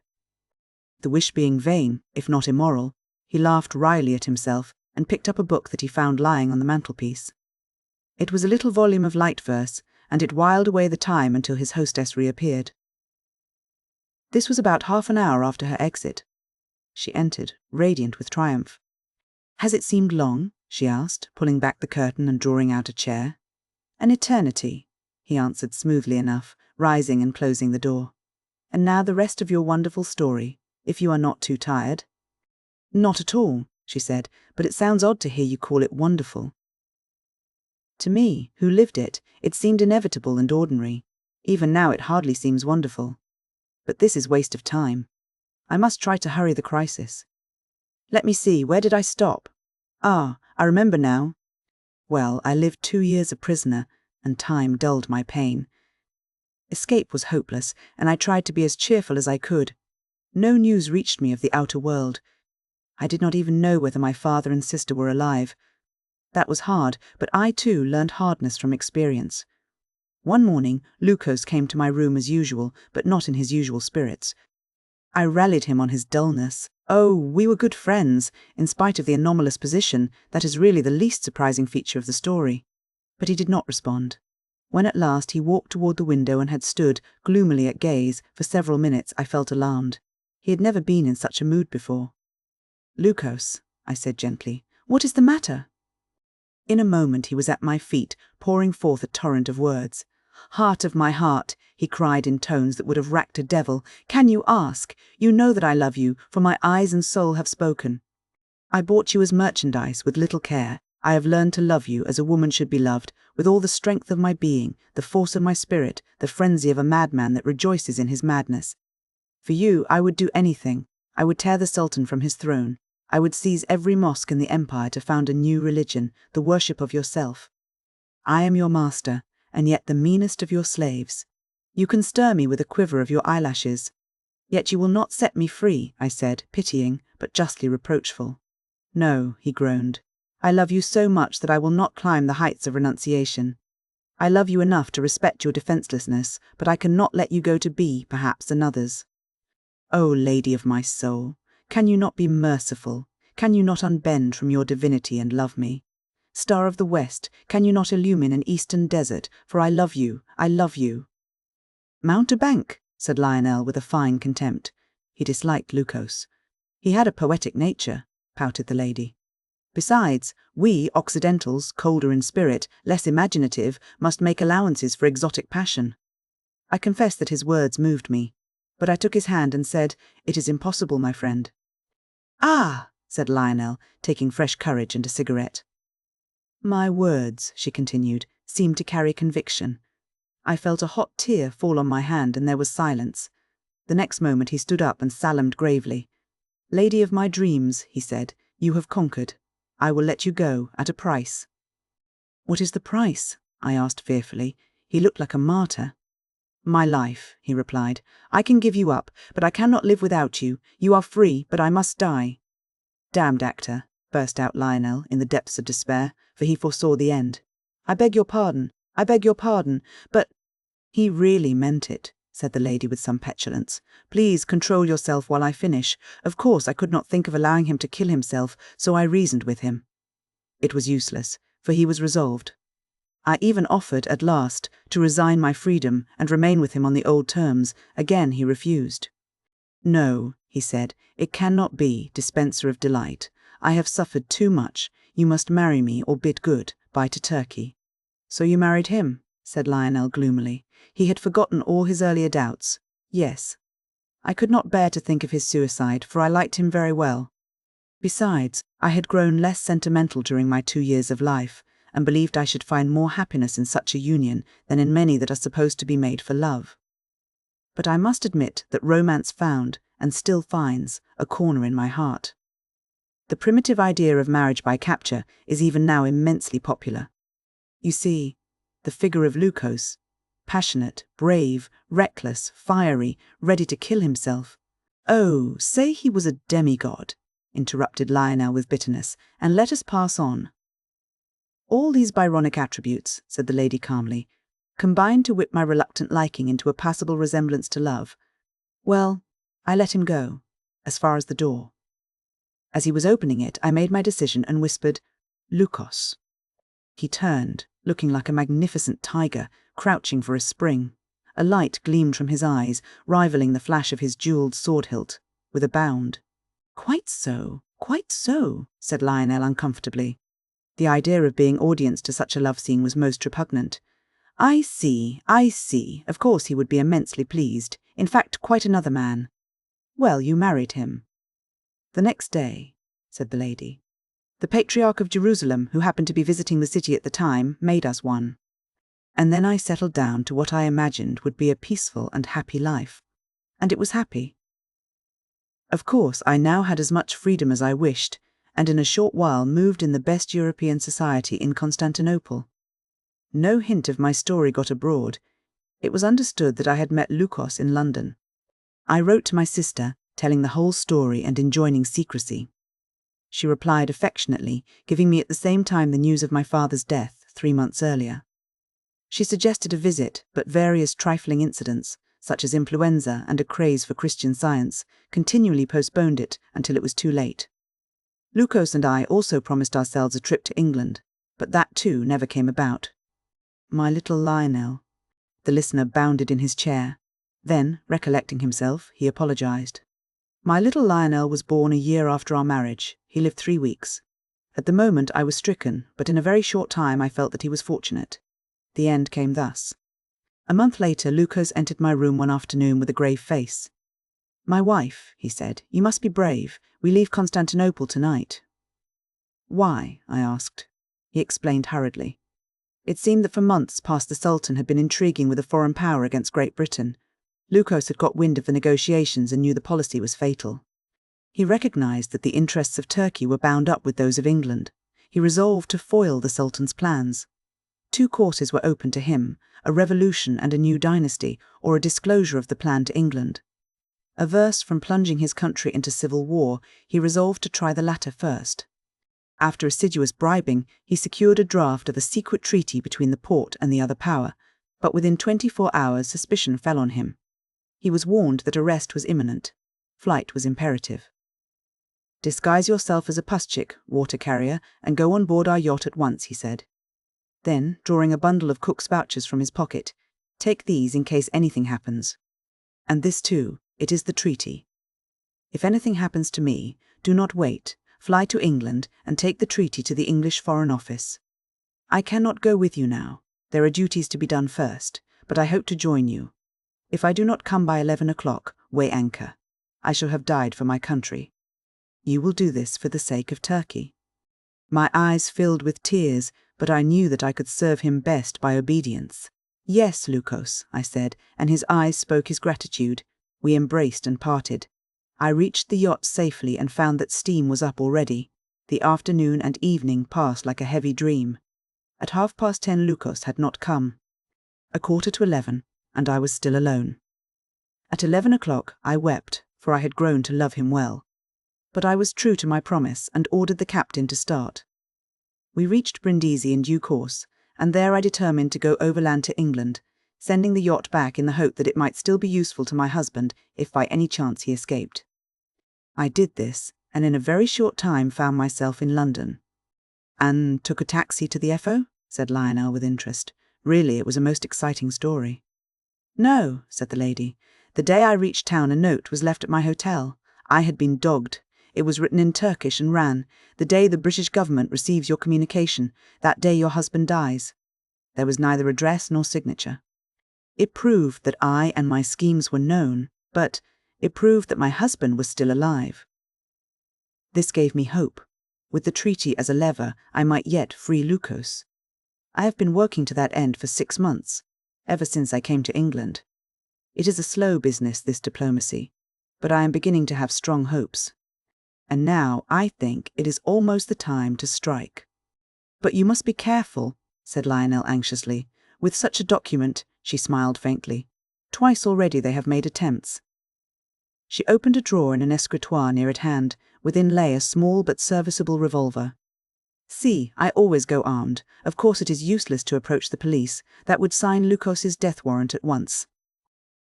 Speaker 1: The wish being vain, if not immoral, he laughed wryly at himself and picked up a book that he found lying on the mantelpiece. It was a little volume of light verse, and it whiled away the time until his hostess reappeared. This was about half an hour after her exit. She entered, radiant with triumph. "Has it seemed long?" she asked, pulling back the curtain and drawing out a chair. "An eternity," he answered smoothly enough, rising and closing the door. "And now the rest of your wonderful story, if you are not too tired." "Not at all," she said, "but it sounds odd to hear you call it wonderful." To me, who lived it, it seemed inevitable and ordinary. Even now it hardly seems wonderful. But this is waste of time. I must try to hurry the crisis. Let me see, where did I stop? Ah, I remember now. Well, I lived 2 years a prisoner, and time dulled my pain. Escape was hopeless, and I tried to be as cheerful as I could. No news reached me of the outer world. I did not even know whether my father and sister were alive. That was hard, but I too learned hardness from experience. One morning, Lucas came to my room as usual, but not in his usual spirits. I rallied him on his dullness. Oh, we were good friends, in spite of the anomalous position that is really the least surprising feature of the story. But he did not respond. When at last he walked toward the window and had stood, gloomily at gaze, for several minutes, I felt alarmed. He had never been in such a mood before. "Lukos," I said gently, "what is the matter?" In a moment he was at my feet, pouring forth a torrent of words. "Heart of my heart," he cried in tones that would have racked a devil, "can you ask? You know that I love you, for my eyes and soul have spoken. I bought you as merchandise with little care. I have learned to love you as a woman should be loved, with all the strength of my being, the force of my spirit, the frenzy of a madman that rejoices in his madness. For you I would do anything. I would tear the Sultan from his throne. I would seize every mosque in the empire to found a new religion, the worship of yourself. I am your master, and yet the meanest of your slaves. You can stir me with a quiver of your eyelashes. Yet you will not set me free," I said, pitying, but justly reproachful. "No," he groaned. "I love you so much that I will not climb the heights of renunciation. I love you enough to respect your defenselessness, but I cannot let you go to be, perhaps, another's. O lady of my soul, can you not be merciful? Can you not unbend from your divinity and love me? Star of the West, can you not illumine an eastern desert? For I love you, I love you." "Mountebank," said Lionel with a fine contempt. He disliked Lukos. "He had a poetic nature," pouted the lady. "Besides, we Occidentals, colder in spirit, less imaginative, must make allowances for exotic passion." I confess that his words moved me, but I took his hand and said, "It is impossible, my friend." "Ah!" said Lionel, taking fresh courage and a cigarette. "My words," she continued, "seemed to carry conviction. I felt a hot tear fall on my hand, and there was silence. The next moment he stood up and salaamed gravely. "Lady of my dreams," he said, "you have conquered. I will let you go, at a price." "What is the price?" I asked fearfully. He looked like a martyr. "My life," he replied. "I can give you up, but I cannot live without you. You are free, but I must die." "Damned actor," burst out Lionel in the depths of despair, for he foresaw the end. "I beg your pardon, but—" "He really meant it," said the lady with some petulance. "Please control yourself while I finish. Of course I could not think of allowing him to kill himself, so I reasoned with him. It was useless, for he was resolved. I even offered, at last, to resign my freedom and remain with him on the old terms. Again he refused. 'No,' he said, 'it cannot be, dispenser of delight. I have suffered too much. You must marry me or bid good, bye to Turkey.'" "So you married him?" said Lionel gloomily. He had forgotten all his earlier doubts. "Yes. I could not bear to think of his suicide, for I liked him very well. Besides, I had grown less sentimental during my 2 years of life, and believed I should find more happiness in such a union than in many that are supposed to be made for love. But I must admit that romance found, and still finds, a corner in my heart. The primitive idea of marriage by capture is even now immensely popular. You see, the figure of Lukos, passionate, brave, reckless, fiery, ready to kill himself. "Oh, say he was a demigod," interrupted Lionel with bitterness, "and let us pass on." "All these Byronic attributes," said the lady calmly, "combined to whip my reluctant liking into a passable resemblance to love. Well, I let him go, as far as the door. As he was opening it, I made my decision and whispered, 'Lukos.' He turned, looking like a magnificent tiger, crouching for a spring. A light gleamed from his eyes, rivaling the flash of his jewelled sword hilt, with a bound. Quite so, said Lionel uncomfortably. The idea of being audience to such a love scene was most repugnant. I see. Of course he would be immensely pleased. In fact, quite another man. Well, you married him." "The next day," said the lady. "The Patriarch of Jerusalem, who happened to be visiting the city at the time, made us one. And then I settled down to what I imagined would be a peaceful and happy life. And it was happy. Of course, I now had as much freedom as I wished, and in a short while moved in the best European society in Constantinople. No hint of my story got abroad. It was understood that I had met Lukos in London. I wrote to my sister, telling the whole story and enjoining secrecy. She replied affectionately, giving me at the same time the news of my father's death 3 months earlier. She suggested a visit, but various trifling incidents, such as influenza and a craze for Christian Science, continually postponed it until it was too late. Lukos and I also promised ourselves a trip to England, but that too never came about. My little Lionel. The listener bounded in his chair. Then, recollecting himself, he apologized. My little Lionel was born a year after our marriage. He lived 3 weeks. At the moment I was stricken, but in a very short time I felt that he was fortunate. The end came thus. A month later, Lucas entered my room one afternoon with a grave face. "My wife," he said, "you must be brave. We leave Constantinople tonight." "Why?" I asked. He explained hurriedly. It seemed that for months past the Sultan had been intriguing with a foreign power against Great Britain. Lucas had got wind of the negotiations and knew the policy was fatal. He recognized that the interests of Turkey were bound up with those of England. He resolved to foil the Sultan's plans. 2 courses were open to him: a revolution and a new dynasty, or a disclosure of the plan to England. Averse from plunging his country into civil war, he resolved to try the latter first. After assiduous bribing, he secured a draft of a secret treaty between the Porte and the other power, but within 24 hours suspicion fell on him. He was warned that arrest was imminent. Flight was imperative. "Disguise yourself as a puschik, water carrier, and go on board our yacht at once," he said. Then, drawing a bundle of cook's vouchers from his pocket, "Take these in case anything happens. And this too, it is the treaty. If anything happens to me, do not wait. Fly to England and take the treaty to the English Foreign Office. I cannot go with you now. There are duties to be done first, but I hope to join you. If I do not come by 11 o'clock, weigh anchor. I shall have died for my country. You will do this for the sake of Turkey." My eyes filled with tears, but I knew that I could serve him best by obedience. "Yes, Lucas," I said, and his eyes spoke his gratitude. We embraced and parted. I reached the yacht safely and found that steam was up already. The afternoon and evening passed like a heavy dream. At 10:30 Lucas had not come. 11:15, and I was still alone. At 11 o'clock I wept, for I had grown to love him well. But I was true to my promise and ordered the captain to start. We reached Brindisi in due course, and there I determined to go overland to England, sending the yacht back in the hope that it might still be useful to my husband if by any chance he escaped. I did this, and in a very short time found myself in London. "And took a taxi to the Fo?" said Lionel with interest. Really, it was a most exciting story. "No," said the lady. "The day I reached town a note was left at my hotel. I had been dogged. It was written in Turkish and ran, 'The day the British government receives your communication, that day your husband dies.' There was neither address nor signature. It proved that I and my schemes were known, but it proved that my husband was still alive. This gave me hope. With the treaty as a lever, I might yet free Lucas. I have been working to that end for 6 months, ever since I came to England. It is a slow business, this diplomacy, but I am beginning to have strong hopes. And now I think it is almost the time to strike." "But you must be careful," said Lionel anxiously. "With such a document," she smiled faintly. "Twice already they have made attempts." She opened a drawer in an escritoire near at hand. Within lay a small but serviceable revolver. "See, I always go armed. Of course it is useless to approach the police. That would sign Lucas's death warrant at once."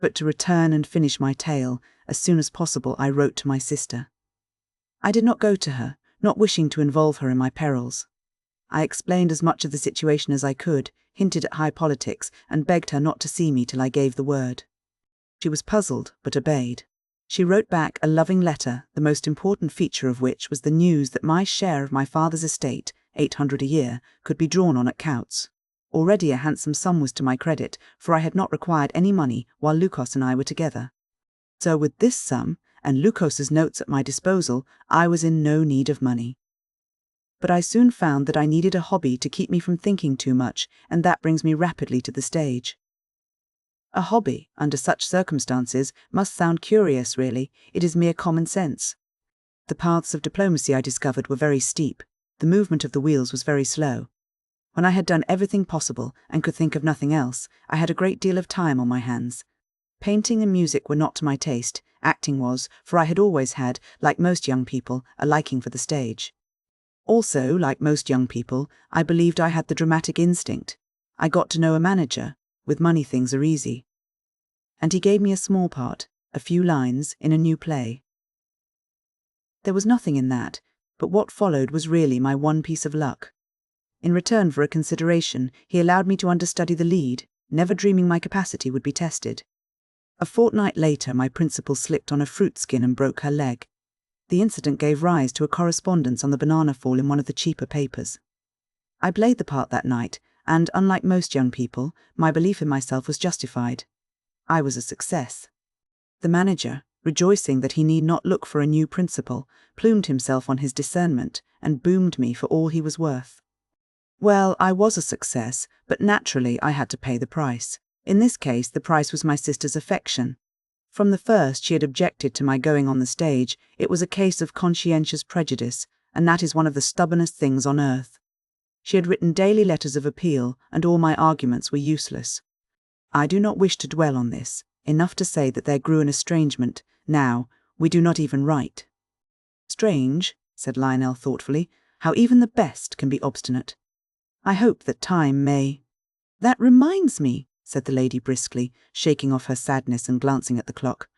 Speaker 1: But to return and finish my tale, as soon as possible I wrote to my sister. I did not go to her, not wishing to involve her in my perils. I explained as much of the situation as I could, hinted at high politics, and begged her not to see me till I gave the word. She was puzzled, but obeyed. She wrote back a loving letter, the most important feature of which was the news that my share of my father's estate, 800 a year, could be drawn on at Coutts. Already a handsome sum was to my credit, for I had not required any money while Lucas and I were together. So with this sum, and Lucas's notes at my disposal, I was in no need of money. But I soon found that I needed a hobby to keep me from thinking too much, and that brings me rapidly to the stage. A hobby, under such circumstances, must sound curious, really. It is mere common sense. The paths of diplomacy I discovered were very steep. The movement of the wheels was very slow. When I had done everything possible and could think of nothing else, I had a great deal of time on my hands. Painting and music were not to my taste. Acting was, for I had always had, like most young people, a liking for the stage. Also, like most young people, I believed I had the dramatic instinct. I got to know a manager. With money things are easy. And he gave me a small part, a few lines, in a new play. There was nothing in that, but what followed was really my one piece of luck. In return for a consideration, he allowed me to understudy the lead, never dreaming my capacity would be tested. A fortnight later, my principal slipped on a fruit skin and broke her leg. The incident gave rise to a correspondence on the banana fall in one of the cheaper papers. I played the part that night, and unlike most young people, my belief in myself was justified. I was a success. The manager, rejoicing that he need not look for a new principal, plumed himself on his discernment and boomed me for all he was worth. Well, I was a success, but naturally I had to pay the price. In this case, the price was my sister's affection. From the first, she had objected to my going on the stage. It was a case of conscientious prejudice, and that is one of the stubbornest things on earth. She had written daily letters of appeal, and all my arguments were useless. I do not wish to dwell on this, enough to say that there grew an estrangement. Now, we do not even write. Strange, said Lionel thoughtfully, how even the best can be obstinate. I hope that time may— That reminds me, said the lady briskly, shaking off her sadness and glancing at the clock.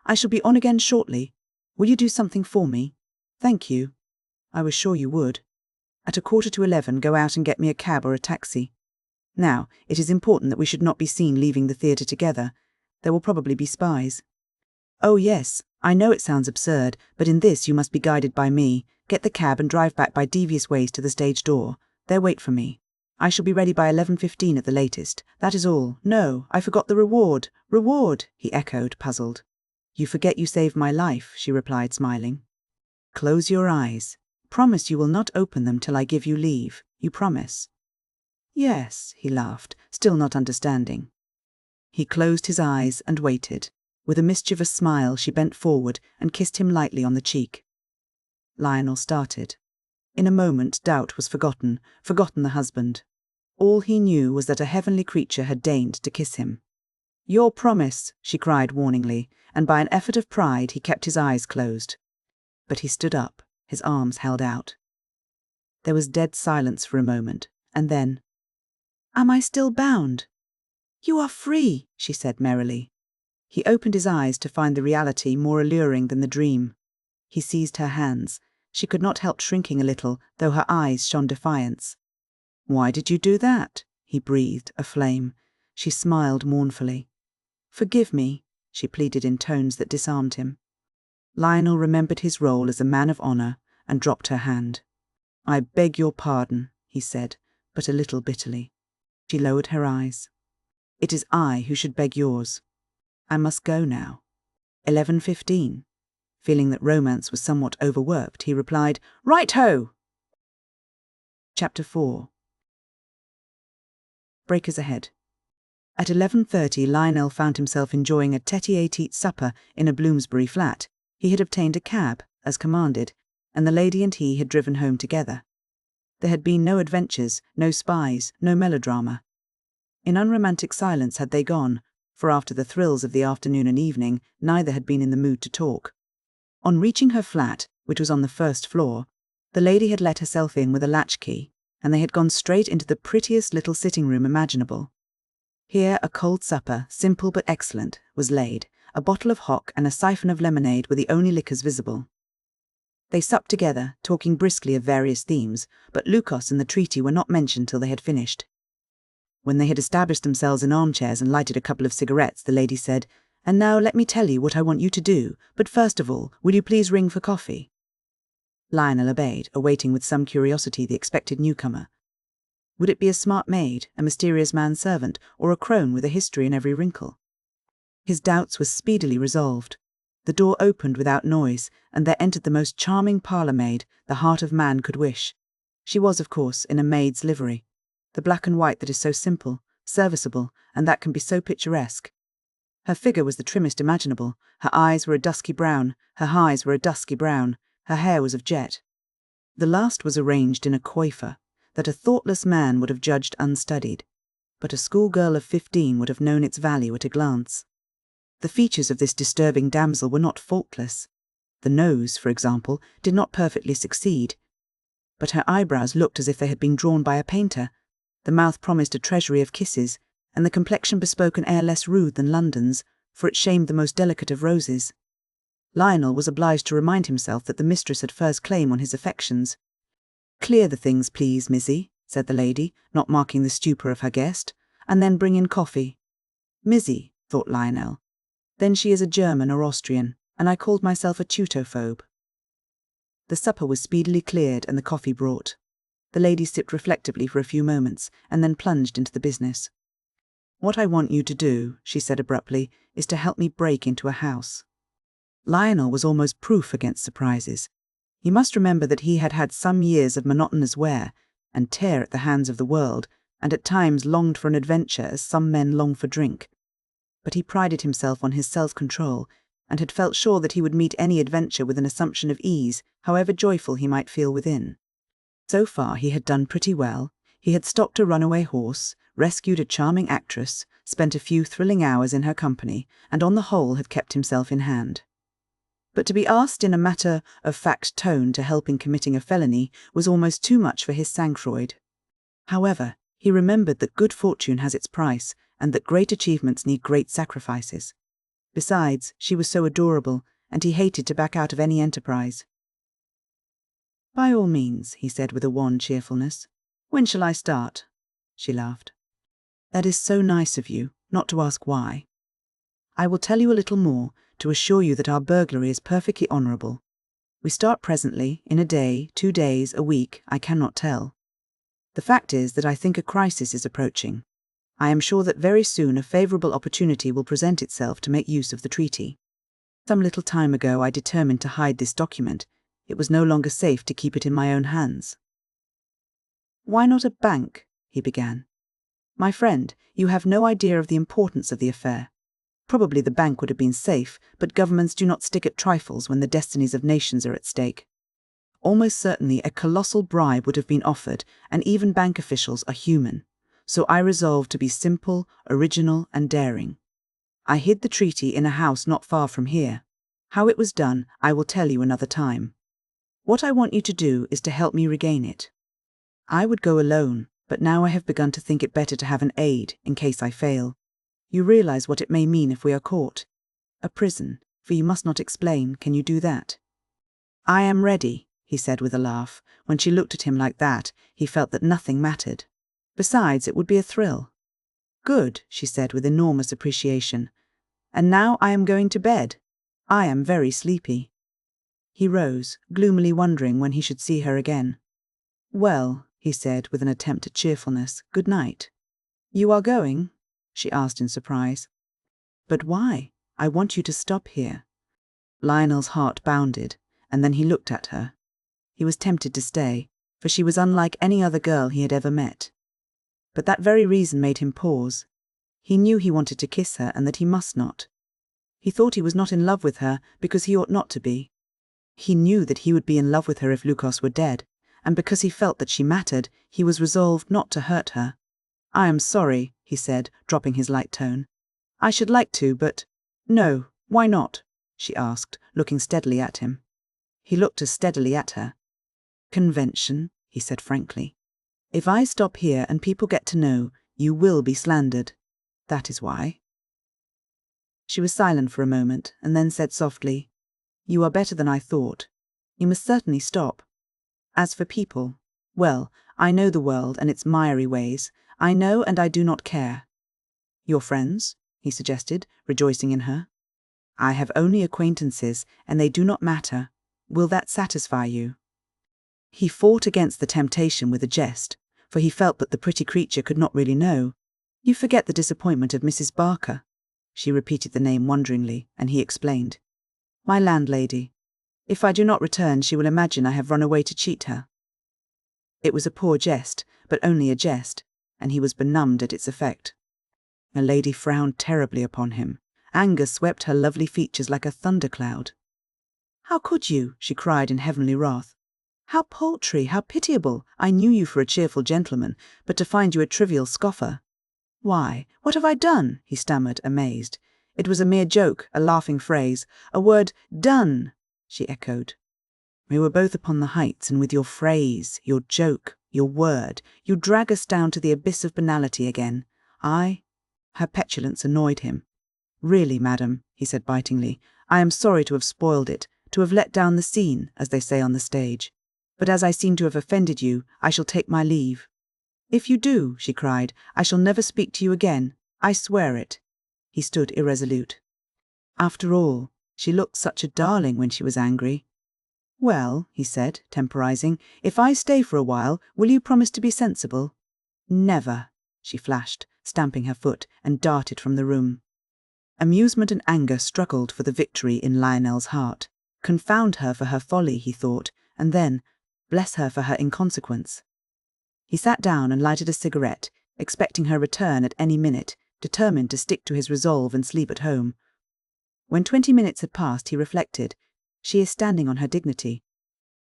Speaker 1: I shall be on again shortly. Will you do something for me? Thank you. I was sure you would. At 11:15, go out and get me a cab or a taxi. Now, it is important that we should not be seen leaving the theatre together. There will probably be spies. Oh yes, I know it sounds absurd, but in this you must be guided by me. Get the cab and drive back by devious ways to the stage door. There wait for me. I shall be ready by 11:15 at the latest. That is all. No, I forgot the reward. Reward, he echoed, puzzled. You forget you saved my life, she replied, smiling. Close your eyes. Promise you will not open them till I give you leave. You promise? Yes, he laughed, still not understanding. He closed his eyes and waited. With a mischievous smile, she bent forward and kissed him lightly on the cheek. Lionel started. In a moment, doubt was forgotten the husband. All he knew was that a heavenly creature had deigned to kiss him. Your promise, she cried warningly, and by an effort of pride he kept his eyes closed. But he stood up, his arms held out. There was dead silence for a moment, and then, Am I still bound? You are free, she said merrily. He opened his eyes to find the reality more alluring than the dream. He seized her hands. She could not help shrinking a little, though her eyes shone defiance. Why did you do that? He breathed, aflame. She smiled mournfully. Forgive me, she pleaded in tones that disarmed him. Lionel remembered his role as a man of honour and dropped her hand. I beg your pardon, he said, but a little bitterly. She lowered her eyes. It is I who should beg yours. I must go now. 11:15. Feeling that romance was somewhat overworked, he replied, Right-ho! Chapter 4. Breakers ahead. At 11:30, Lionel found himself enjoying a tete-a-tete supper in a Bloomsbury flat. He had obtained a cab, as commanded, and the lady and he had driven home together. There had been no adventures, no spies, no melodrama. In unromantic silence had they gone, for after the thrills of the afternoon and evening, neither had been in the mood to talk. On reaching her flat, which was on the first floor, the lady had let herself in with a latchkey, and they had gone straight into the prettiest little sitting-room imaginable. Here a cold supper, simple but excellent, was laid. A bottle of hock and a siphon of lemonade were the only liquors visible. They supped together, talking briskly of various themes, but Lukos and the treaty were not mentioned till they had finished. When they had established themselves in armchairs and lighted a couple of cigarettes, the lady said, And now let me tell you what I want you to do, but first of all, will you please ring for coffee? Lionel obeyed, awaiting with some curiosity the expected newcomer. Would it be a smart maid, a mysterious manservant, or a crone with a history in every wrinkle? His doubts were speedily resolved. The door opened without noise, and there entered the most charming parlour-maid the heart of man could wish. She was, of course, in a maid's livery, the black and white that is so simple, serviceable, and that can be so picturesque. Her figure was the trimmest imaginable. Her eyes were a dusky brown, her hair was of jet. The last was arranged in a coiffure that a thoughtless man would have judged unstudied, but a schoolgirl of 15 would have known its value at a glance. The features of this disturbing damsel were not faultless. The nose, for example, did not perfectly succeed, but her eyebrows looked as if they had been drawn by a painter. The mouth promised a treasury of kisses, and the complexion bespoke an air less rude than London's, for it shamed the most delicate of roses. Lionel was obliged to remind himself that the mistress had first claim on his affections. Clear the things, please, Missy, said the lady, not marking the stupor of her guest, and then bring in coffee. Missy, thought Lionel. Then she is a German or Austrian, and I called myself a tutophobe. The supper was speedily cleared and the coffee brought. The lady sipped reflectively for a few moments, and then plunged into the business. "What I want you to do," she said abruptly, "is to help me break into a house." Lionel was almost proof against surprises. You must remember that he had had some years of monotonous wear and tear at the hands of the world, and at times longed for an adventure as some men long for drink. But he prided himself on his self-control, and had felt sure that he would meet any adventure with an assumption of ease, however joyful he might feel within. So far he had done pretty well. He had stopped a runaway horse, rescued a charming actress, spent a few thrilling hours in her company, and on the whole had kept himself in hand. But to be asked in a matter-of-fact tone to help in committing a felony was almost too much for his sang-froid. However, he remembered that good fortune has its price, and that great achievements need great sacrifices. Besides, she was so adorable, and he hated to back out of any enterprise. "By all means," he said with a wan cheerfulness. "When shall I start?" She laughed. "That is so nice of you, not to ask why. I will tell you a little more, to assure you that our burglary is perfectly honourable. We start presently, in a day, 2 days, a week, I cannot tell. The fact is that I think a crisis is approaching. I am sure that very soon a favourable opportunity will present itself to make use of the treaty. Some little time ago I determined to hide this document. It was no longer safe to keep it in my own hands." "Why not a bank?" he began. "My friend, you have no idea of the importance of the affair. Probably the bank would have been safe, but governments do not stick at trifles when the destinies of nations are at stake. Almost certainly a colossal bribe would have been offered, and even bank officials are human. So I resolved to be simple, original, and daring. I hid the treaty in a house not far from here. How it was done, I will tell you another time. What I want you to do is to help me regain it. I would go alone, but now I have begun to think it better to have an aide, in case I fail. You realize what it may mean if we are caught. A prison, for you must not explain. Can you do that?" "I am ready," he said with a laugh. When she looked at him like that, he felt that nothing mattered. Besides, it would be a thrill. "Good," she said with enormous appreciation. "And now I am going to bed. I am very sleepy." He rose, gloomily wondering when he should see her again. "Well," he said with an attempt at cheerfulness, "good night." "You are going?" she asked in surprise. "But why? I want you to stop here." Lionel's heart bounded, and then he looked at her. He was tempted to stay, for she was unlike any other girl he had ever met. But that very reason made him pause. He knew he wanted to kiss her and that he must not. He thought he was not in love with her because he ought not to be. He knew that he would be in love with her if Lucas were dead, and because he felt that she mattered, he was resolved not to hurt her. "I am sorry," he said, dropping his light tone. "I should like to, but—" "No, why not?" she asked, looking steadily at him. He looked as steadily at her. "Convention," he said frankly. "If I stop here and people get to know, you will be slandered. That is why." She was silent for a moment, and then said softly, "You are better than I thought. You must certainly stop. As for people, well, I know the world and its miry ways. I know and I do not care." "Your friends?" he suggested, rejoicing in her. "I have only acquaintances, and they do not matter. Will that satisfy you?" He fought against the temptation with a jest, for he felt that the pretty creature could not really know. "You forget the disappointment of Mrs. Barker." She repeated the name wonderingly, and he explained. "My landlady. If I do not return, she will imagine I have run away to cheat her." It was a poor jest, but only a jest, and he was benumbed at its effect. The lady frowned terribly upon him. Anger swept her lovely features like a thundercloud. "How could you?" she cried in heavenly wrath. "How paltry, how pitiable! I knew you for a cheerful gentleman, but to find you a trivial scoffer." "Why, what have I done?" he stammered, amazed. "It was a mere joke, a laughing phrase. A word, done," she echoed. "We were both upon the heights, and with your phrase, your joke, your word, you drag us down to the abyss of banality again. Her petulance annoyed him. "Really, madam," he said bitingly, "I am sorry to have spoiled it, to have let down the scene, as they say on the stage. But as I seem to have offended you, I shall take my leave." "If you do," she cried, "I shall never speak to you again. I swear it." He stood irresolute. After all, she looked such a darling when she was angry. "Well," he said, temporizing, "if I stay for a while, will you promise to be sensible?" "Never," she flashed, stamping her foot, and darted from the room. Amusement and anger struggled for the victory in Lionel's heart. Confound her for her folly, he thought, and then, bless her for her inconsequence. He sat down and lighted a cigarette, expecting her return at any minute, determined to stick to his resolve and sleep at home. When 20 minutes had passed, he reflected, "She is standing on her dignity."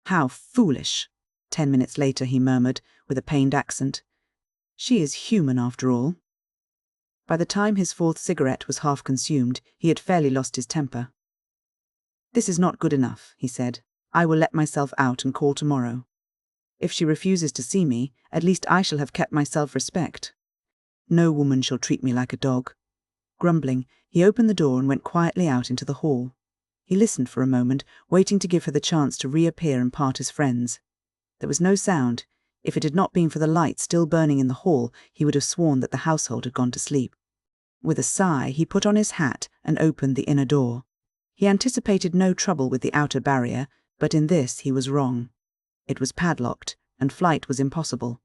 Speaker 1: "How foolish!" 10 minutes later he murmured, with a pained accent. "She is human after all." By the time his fourth cigarette was half consumed, he had fairly lost his temper. "This is not good enough," he said. "I will let myself out and call tomorrow. If she refuses to see me, at least I shall have kept my self-respect. No woman shall treat me like a dog." Grumbling, he opened the door and went quietly out into the hall. He listened for a moment, waiting to give her the chance to reappear and part as friends. There was no sound. If it had not been for the light still burning in the hall, he would have sworn that the household had gone to sleep. With a sigh, he put on his hat and opened the inner door. He anticipated no trouble with the outer barrier, but in this he was wrong. It was padlocked, and flight was impossible.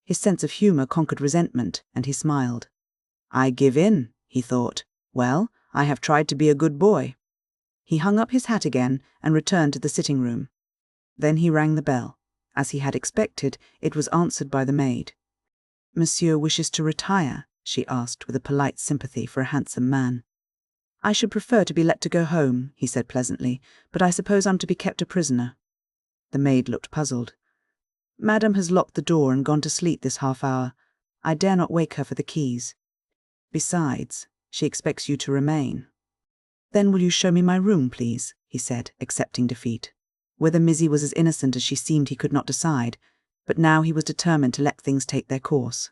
Speaker 1: His sense of humour conquered resentment, and he smiled. "I give in," he thought. "Well, I have tried to be a good boy." He hung up his hat again and returned to the sitting room. Then he rang the bell. As he had expected, it was answered by the maid. "Monsieur wishes to retire?" she asked with a polite sympathy for a handsome man. "I should prefer to be let to go home," he said pleasantly, "but I suppose I'm to be kept a prisoner." The maid looked puzzled. "Madame has locked the door and gone to sleep this half hour. I dare not wake her for the keys. Besides, she expects you to remain." "Then will you show me my room, please?" he said, accepting defeat. Whether Mizzy was as innocent as she seemed he could not decide, but now he was determined to let things take their course.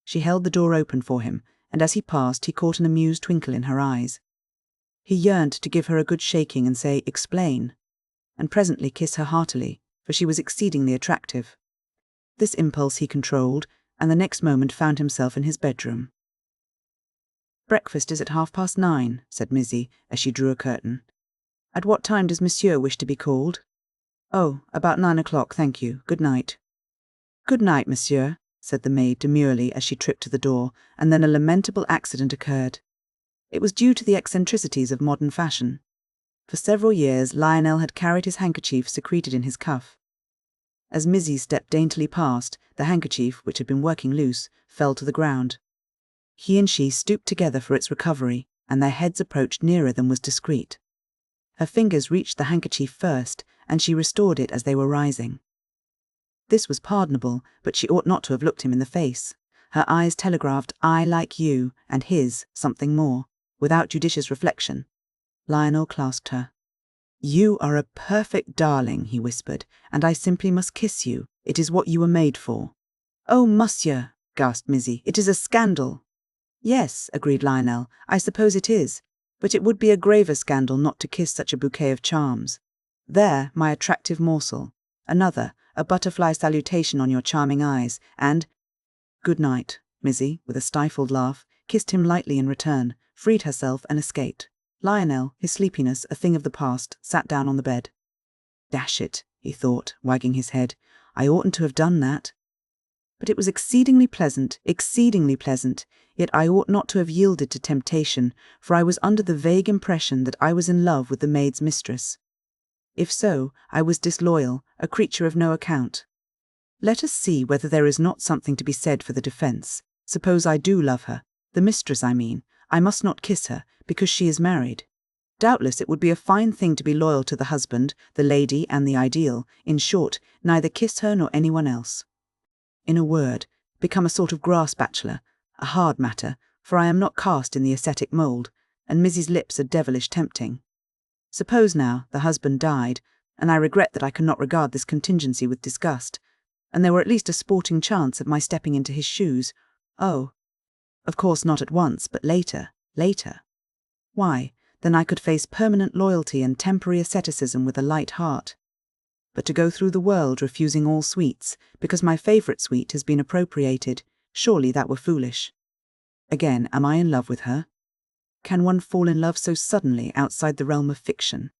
Speaker 1: She held the door open for him, and as he passed he caught an amused twinkle in her eyes. He yearned to give her a good shaking and say, "Explain," and presently kiss her heartily, for she was exceedingly attractive. This impulse he controlled, and the next moment found himself in his bedroom. "Breakfast is at 9:30, said Mizzy, as she drew a curtain. "At what time does Monsieur wish to be called?" "Oh, about 9 o'clock, thank you. Good night." "Good night, Monsieur," said the maid demurely as she tripped to the door, and then a lamentable accident occurred. It was due to the eccentricities of modern fashion. For several years Lionel had carried his handkerchief secreted in his cuff. As Mizzy stepped daintily past, the handkerchief, which had been working loose, fell to the ground. He and she stooped together for its recovery, and their heads approached nearer than was discreet. Her fingers reached the handkerchief first, and she restored it as they were rising. This was pardonable, but she ought not to have looked him in the face. Her eyes telegraphed, "I like you," and his, something more. Without judicious reflection, Lionel clasped her. "You are a perfect darling," he whispered, "and I simply must kiss you. It is what you were made for." "Oh, monsieur," gasped Mizzy, "it is a scandal." "Yes," agreed Lionel, "I suppose it is, but it would be a graver scandal not to kiss such a bouquet of charms. There, my attractive morsel. Another, a butterfly salutation on your charming eyes, and—" "Good night," Mizzy, with a stifled laugh, kissed him lightly in return, freed herself and escaped. Lionel, his sleepiness a thing of the past, sat down on the bed. "Dash it," he thought, wagging his head, "I oughtn't to have done that. But it was exceedingly pleasant, yet I ought not to have yielded to temptation, for I was under the vague impression that I was in love with the maid's mistress. If so, I was disloyal, a creature of no account. Let us see whether there is not something to be said for the defence. Suppose I do love her, the mistress I mean, I must not kiss her, because she is married. Doubtless it would be a fine thing to be loyal to the husband, the lady, and the ideal, in short, neither kiss her nor anyone else. In a word, become a sort of grass bachelor, a hard matter, for I am not cast in the ascetic mould, and Mizzy's lips are devilish tempting. Suppose now the husband died, and I regret that I cannot regard this contingency with disgust, and there were at least a sporting chance of my stepping into his shoes. Oh, of course not at once, but later. Why, then I could face permanent loyalty and temporary asceticism with a light heart. But to go through the world refusing all sweets, because my favourite sweet has been appropriated, surely that were foolish. Again, am I in love with her? Can one fall in love so suddenly outside the realm of fiction?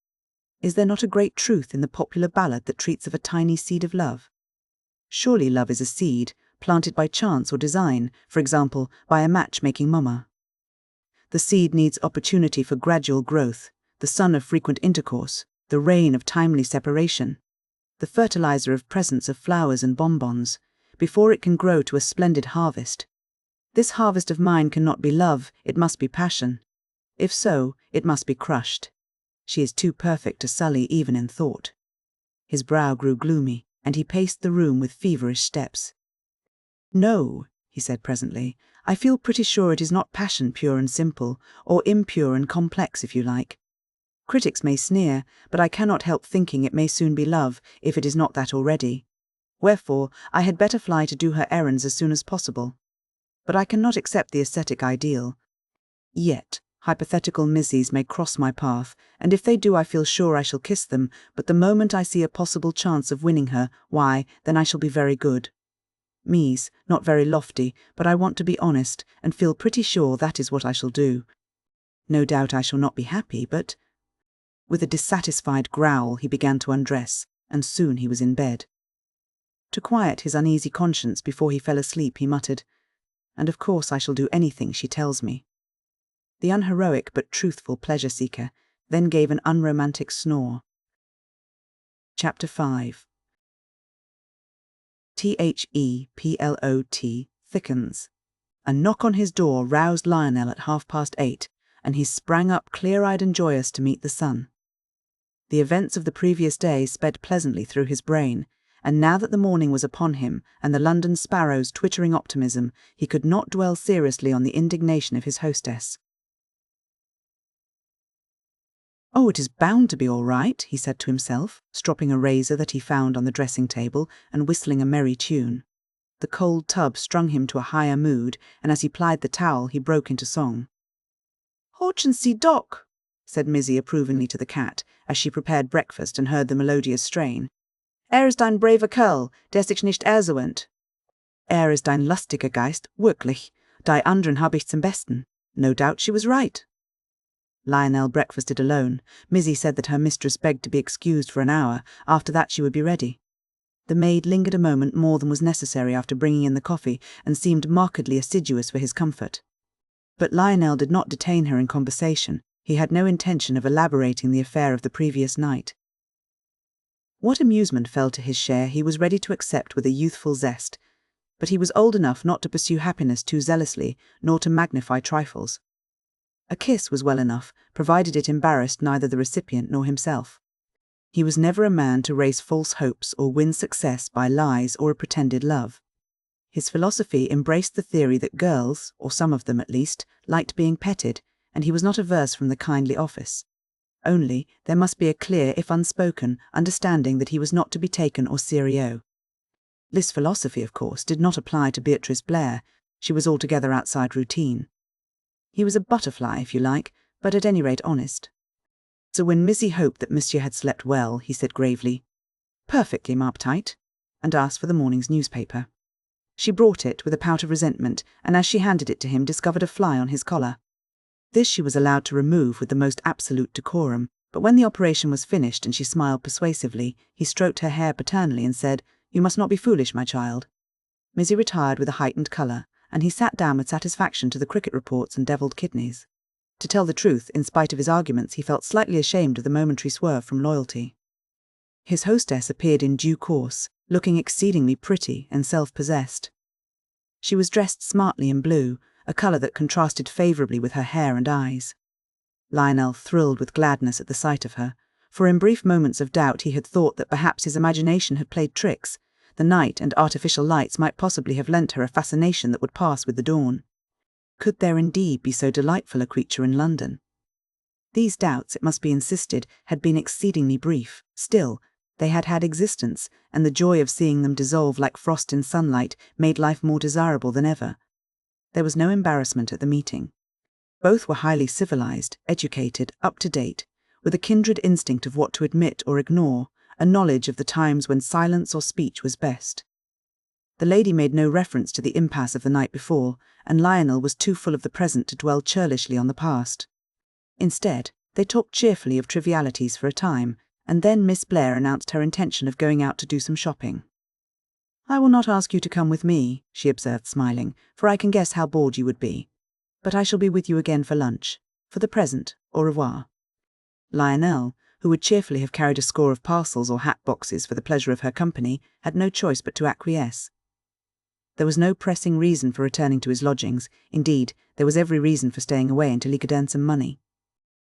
Speaker 1: Is there not a great truth in the popular ballad that treats of a tiny seed of love? Surely love is a seed, planted by chance or design, for example, by a match-making mama. The seed needs opportunity for gradual growth, the sun of frequent intercourse, the rain of timely separation, the fertilizer of presents of flowers and bonbons, before it can grow to a splendid harvest. This harvest of mine cannot be love, it must be passion. If so, it must be crushed. She is too perfect to sully even in thought. His brow grew gloomy, and he paced the room with feverish steps. No, he said presently, I feel pretty sure it is not passion pure and simple, or impure and complex if you like. Critics may sneer, but I cannot help thinking it may soon be love, if it is not that already. Wherefore, I had better fly to do her errands as soon as possible. But I cannot accept the ascetic ideal. Yet, hypothetical missies may cross my path, and if they do I feel sure I shall kiss them, but the moment I see a possible chance of winning her, why, then I shall be very good. Mies, not very lofty, but I want to be honest, and feel pretty sure that is what I shall do. No doubt I shall not be happy, but— With a dissatisfied growl he began to undress, and soon he was in bed. To quiet his uneasy conscience before he fell asleep, he muttered, "And of course I shall do anything she tells me." The unheroic but truthful pleasure-seeker then gave an unromantic snore. Chapter 5. THEPLOT thickens. A knock on his door roused Lionel at 8:30, and he sprang up clear-eyed and joyous to meet the sun. The events of the previous day sped pleasantly through his brain, and now that the morning was upon him and the London sparrows twittering optimism, he could not dwell seriously on the indignation of his hostess. "Oh, it is bound to be all right," he said to himself, stropping a razor that he found on the dressing-table and whistling a merry tune. The cold tub strung him to a higher mood, and as he plied the towel he broke into song. "Horchensey Doc," said Mizzy approvingly to the cat, as she prepared breakfast and heard the melodious strain. "Ist dein braver Kerl, der sich nicht ersowent. Ist ein lustiger Geist, wirklich. Die anderen hab ich zum Besten." No doubt she was right. Lionel breakfasted alone. Mizzy said that her mistress begged to be excused for an hour, after that she would be ready. The maid lingered a moment more than was necessary after bringing in the coffee, and seemed markedly assiduous for his comfort. But Lionel did not detain her in conversation. He had no intention of elaborating the affair of the previous night. What amusement fell to his share he was ready to accept with a youthful zest, but he was old enough not to pursue happiness too zealously, nor to magnify trifles. A kiss was well enough, provided it embarrassed neither the recipient nor himself. He was never a man to raise false hopes or win success by lies or a pretended love. His philosophy embraced the theory that girls, or some of them at least, liked being petted, and he was not averse from the kindly office. Only, there must be a clear, if unspoken, understanding that he was not to be taken au sérieux. This philosophy, of course, did not apply to Beatrice Blair. She was altogether outside routine. He was a butterfly, if you like, but at any rate honest. So when Missy hoped that Monsieur had slept well, he said gravely, "Perfectly, ma petite," and asked for the morning's newspaper. She brought it with a pout of resentment, and as she handed it to him discovered a fly on his collar. This she was allowed to remove with the most absolute decorum, but when the operation was finished and she smiled persuasively, he stroked her hair paternally and said, "You must not be foolish, my child." Missy retired with a heightened colour, and he sat down with satisfaction to the cricket reports and devilled kidneys. To tell the truth, in spite of his arguments, he felt slightly ashamed of the momentary swerve from loyalty. His hostess appeared in due course, looking exceedingly pretty and self-possessed. She was dressed smartly in blue, a colour that contrasted favourably with her hair and eyes. Lionel thrilled with gladness at the sight of her, for in brief moments of doubt he had thought that perhaps his imagination had played tricks. The night and artificial lights might possibly have lent her a fascination that would pass with the dawn. Could there indeed be so delightful a creature in London? These doubts, it must be insisted, had been exceedingly brief. Still, they had had existence, and the joy of seeing them dissolve like frost in sunlight made life more desirable than ever. There was no embarrassment at the meeting. Both were highly civilized, educated, up-to-date, with a kindred instinct of what to admit or ignore, a knowledge of the times when silence or speech was best. The lady made no reference to the impasse of the night before, and Lionel was too full of the present to dwell churlishly on the past. Instead, they talked cheerfully of trivialities for a time, and then Miss Blair announced her intention of going out to do some shopping. "I will not ask you to come with me," she observed, smiling, "for I can guess how bored you would be. But I shall be with you again for lunch. For the present, au revoir." Lionel, who would cheerfully have carried a score of parcels or hat boxes for the pleasure of her company, had no choice but to acquiesce. There was no pressing reason for returning to his lodgings. Indeed, there was every reason for staying away until he could earn some money.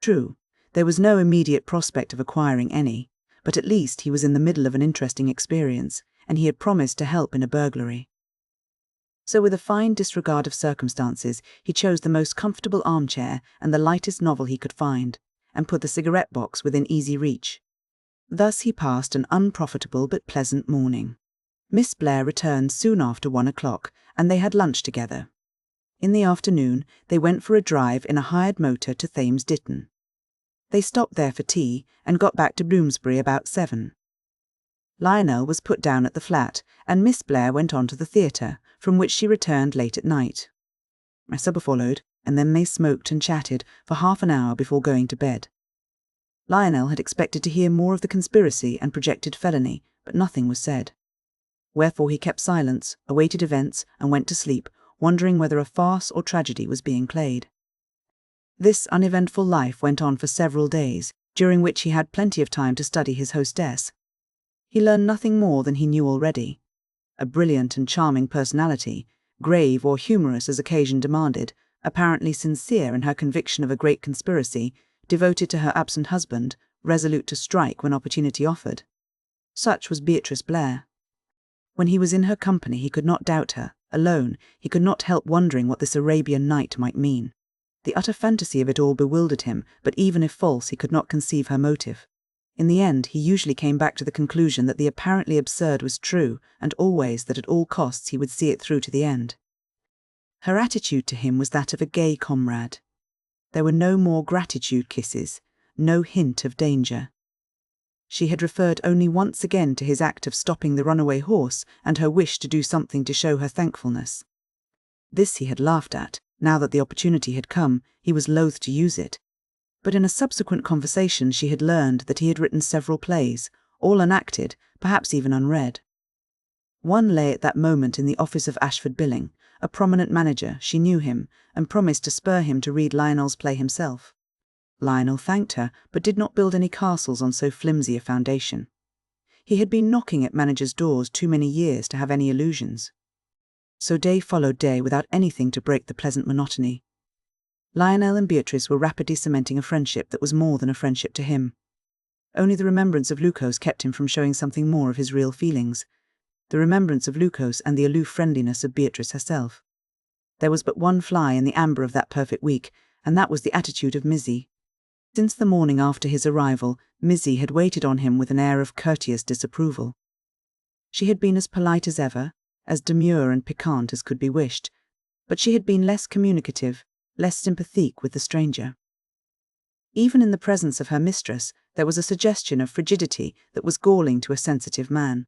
Speaker 1: True, there was no immediate prospect of acquiring any, but at least he was in the middle of an interesting experience, and he had promised to help in a burglary. So with a fine disregard of circumstances, he chose the most comfortable armchair and the lightest novel he could find, and put the cigarette box within easy reach. Thus he passed an unprofitable but pleasant morning. Miss Blair returned soon after 1 o'clock, and they had lunch together. In the afternoon, they went for a drive in a hired motor to Thames Ditton. They stopped there for tea and got back to Bloomsbury about 7. Lionel was put down at the flat, and Miss Blair went on to the theatre, from which she returned late at night. A supper followed, and then they smoked and chatted for half an hour before going to bed. Lionel had expected to hear more of the conspiracy and projected felony, but nothing was said. Wherefore he kept silence, awaited events, and went to sleep, wondering whether a farce or tragedy was being played. This uneventful life went on for several days, during which he had plenty of time to study his hostess. He learned nothing more than he knew already. A brilliant and charming personality, grave or humorous as occasion demanded, apparently sincere in her conviction of a great conspiracy, devoted to her absent husband, resolute to strike when opportunity offered. Such was Beatrice Blair. When he was in her company he could not doubt her. Alone, he could not help wondering what this Arabian Night might mean. The utter fantasy of it all bewildered him, but even if false, he could not conceive her motive. In the end, he usually came back to the conclusion that the apparently absurd was true, and always that at all costs he would see it through to the end. Her attitude to him was that of a gay comrade. There were no more gratitude kisses, no hint of danger. She had referred only once again to his act of stopping the runaway horse and her wish to do something to show her thankfulness. This he had laughed at. Now that the opportunity had come, he was loath to use it. But in a subsequent conversation she had learned that he had written several plays, all unacted, perhaps even unread. One lay at that moment in the office of Ashford Billing. A prominent manager, she knew him, and promised to spur him to read Lionel's play himself. Lionel thanked her, but did not build any castles on so flimsy a foundation. He had been knocking at managers' doors too many years to have any illusions. So day followed day without anything to break the pleasant monotony. Lionel and Beatrice were rapidly cementing a friendship that was more than a friendship to him. Only the remembrance of Lucos kept him from showing something more of his real feelings, the remembrance of Lucos and the aloof friendliness of Beatrice herself. There was but one fly in the amber of that perfect week, and that was the attitude of Mizzy. Since the morning after his arrival, Mizzy had waited on him with an air of courteous disapproval. She had been as polite as ever, as demure and piquant as could be wished, but she had been less communicative, less sympathetic with the stranger. Even in the presence of her mistress, there was a suggestion of frigidity that was galling to a sensitive man.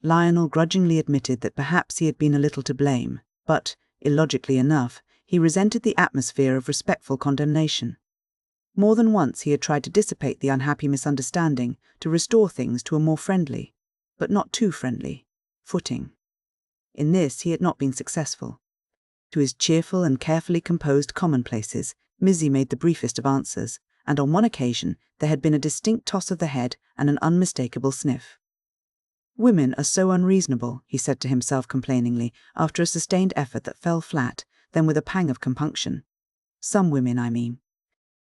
Speaker 1: Lionel grudgingly admitted that perhaps he had been a little to blame, but, illogically enough, he resented the atmosphere of respectful condemnation. More than once he had tried to dissipate the unhappy misunderstanding, to restore things to a more friendly, but not too friendly, footing. In this he had not been successful. To his cheerful and carefully composed commonplaces, Mizzy made the briefest of answers, and on one occasion there had been a distinct toss of the head and an unmistakable sniff. "Women are so unreasonable," he said to himself complainingly, after a sustained effort that fell flat, then with a pang of compunction. "Some women, I mean.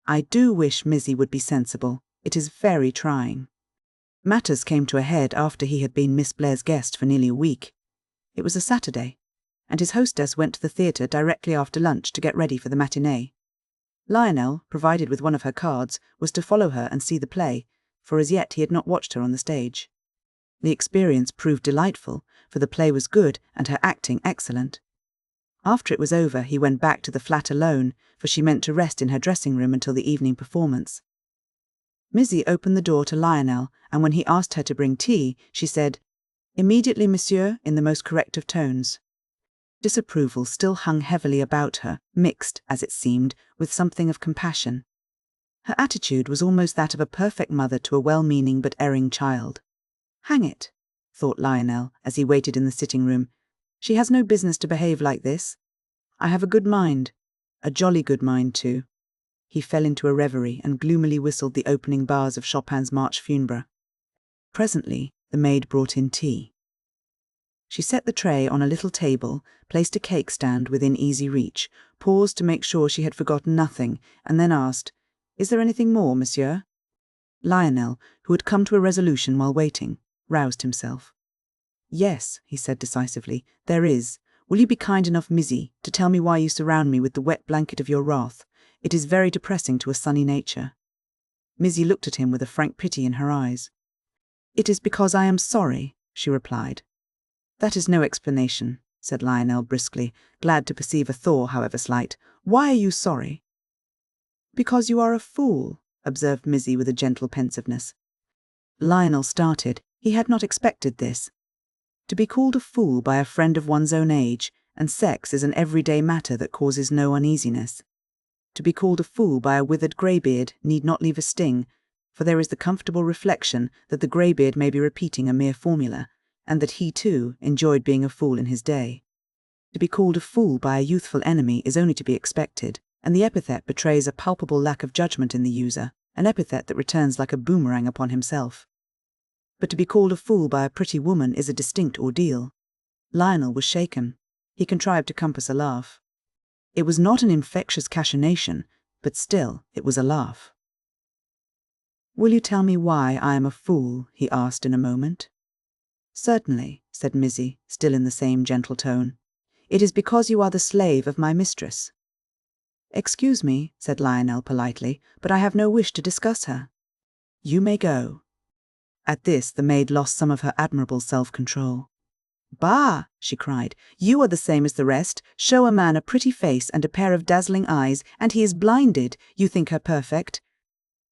Speaker 1: I do wish Mizzy would be sensible. It is very trying." Matters came to a head after he had been Miss Blair's guest for nearly a week. It was a Saturday, and his hostess went to the theatre directly after lunch to get ready for the matinee. Lionel, provided with one of her cards, was to follow her and see the play, for as yet he had not watched her on the stage. The experience proved delightful, for the play was good and her acting excellent. After it was over, he went back to the flat alone, for she meant to rest in her dressing room until the evening performance. Mizzy opened the door to Lionel, and when he asked her to bring tea, she said, "Immediately, monsieur," in the most correct of tones. Disapproval still hung heavily about her, mixed, as it seemed, with something of compassion. Her attitude was almost that of a perfect mother to a well-meaning but erring child. "Hang it," thought Lionel as he waited in the sitting room. "She has no business to behave like this. I have a good mind. A jolly good mind, too." He fell into a reverie and gloomily whistled the opening bars of Chopin's March Funèbre. Presently, the maid brought in tea. She set the tray on a little table, placed a cake stand within easy reach, paused to make sure she had forgotten nothing, and then asked, "Is there anything more, monsieur?" Lionel, who had come to a resolution while waiting, roused himself. "Yes," he said decisively, "there is. Will you be kind enough, Mizzy, to tell me why you surround me with the wet blanket of your wrath? It is very depressing to a sunny nature." Mizzy looked at him with a frank pity in her eyes. "It is because I am sorry," she replied. "That is no explanation," said Lionel briskly, glad to perceive a thaw, however slight. "Why are you sorry?" "Because you are a fool," observed Mizzy with a gentle pensiveness. Lionel started. He had not expected this. To be called a fool by a friend of one's own age, and sex is an everyday matter that causes no uneasiness. To be called a fool by a withered greybeard need not leave a sting, for there is the comfortable reflection that the greybeard may be repeating a mere formula, and that he, too, enjoyed being a fool in his day. To be called a fool by a youthful enemy is only to be expected, and the epithet betrays a palpable lack of judgment in the user, an epithet that returns like a boomerang upon himself. But to be called a fool by a pretty woman is a distinct ordeal. Lionel was shaken. He contrived to compass a laugh. It was not an infectious cachinnation, but still it was a laugh. "Will you tell me why I am a fool?" he asked in a moment. "Certainly," said Mizzy, still in the same gentle tone. "It is because you are the slave of my mistress." "Excuse me," said Lionel politely, "but I have no wish to discuss her." "You may go." At this the maid lost some of her admirable self-control. "Bah!" she cried. "You are the same as the rest. Show a man a pretty face and a pair of dazzling eyes, and he is blinded. You think her perfect."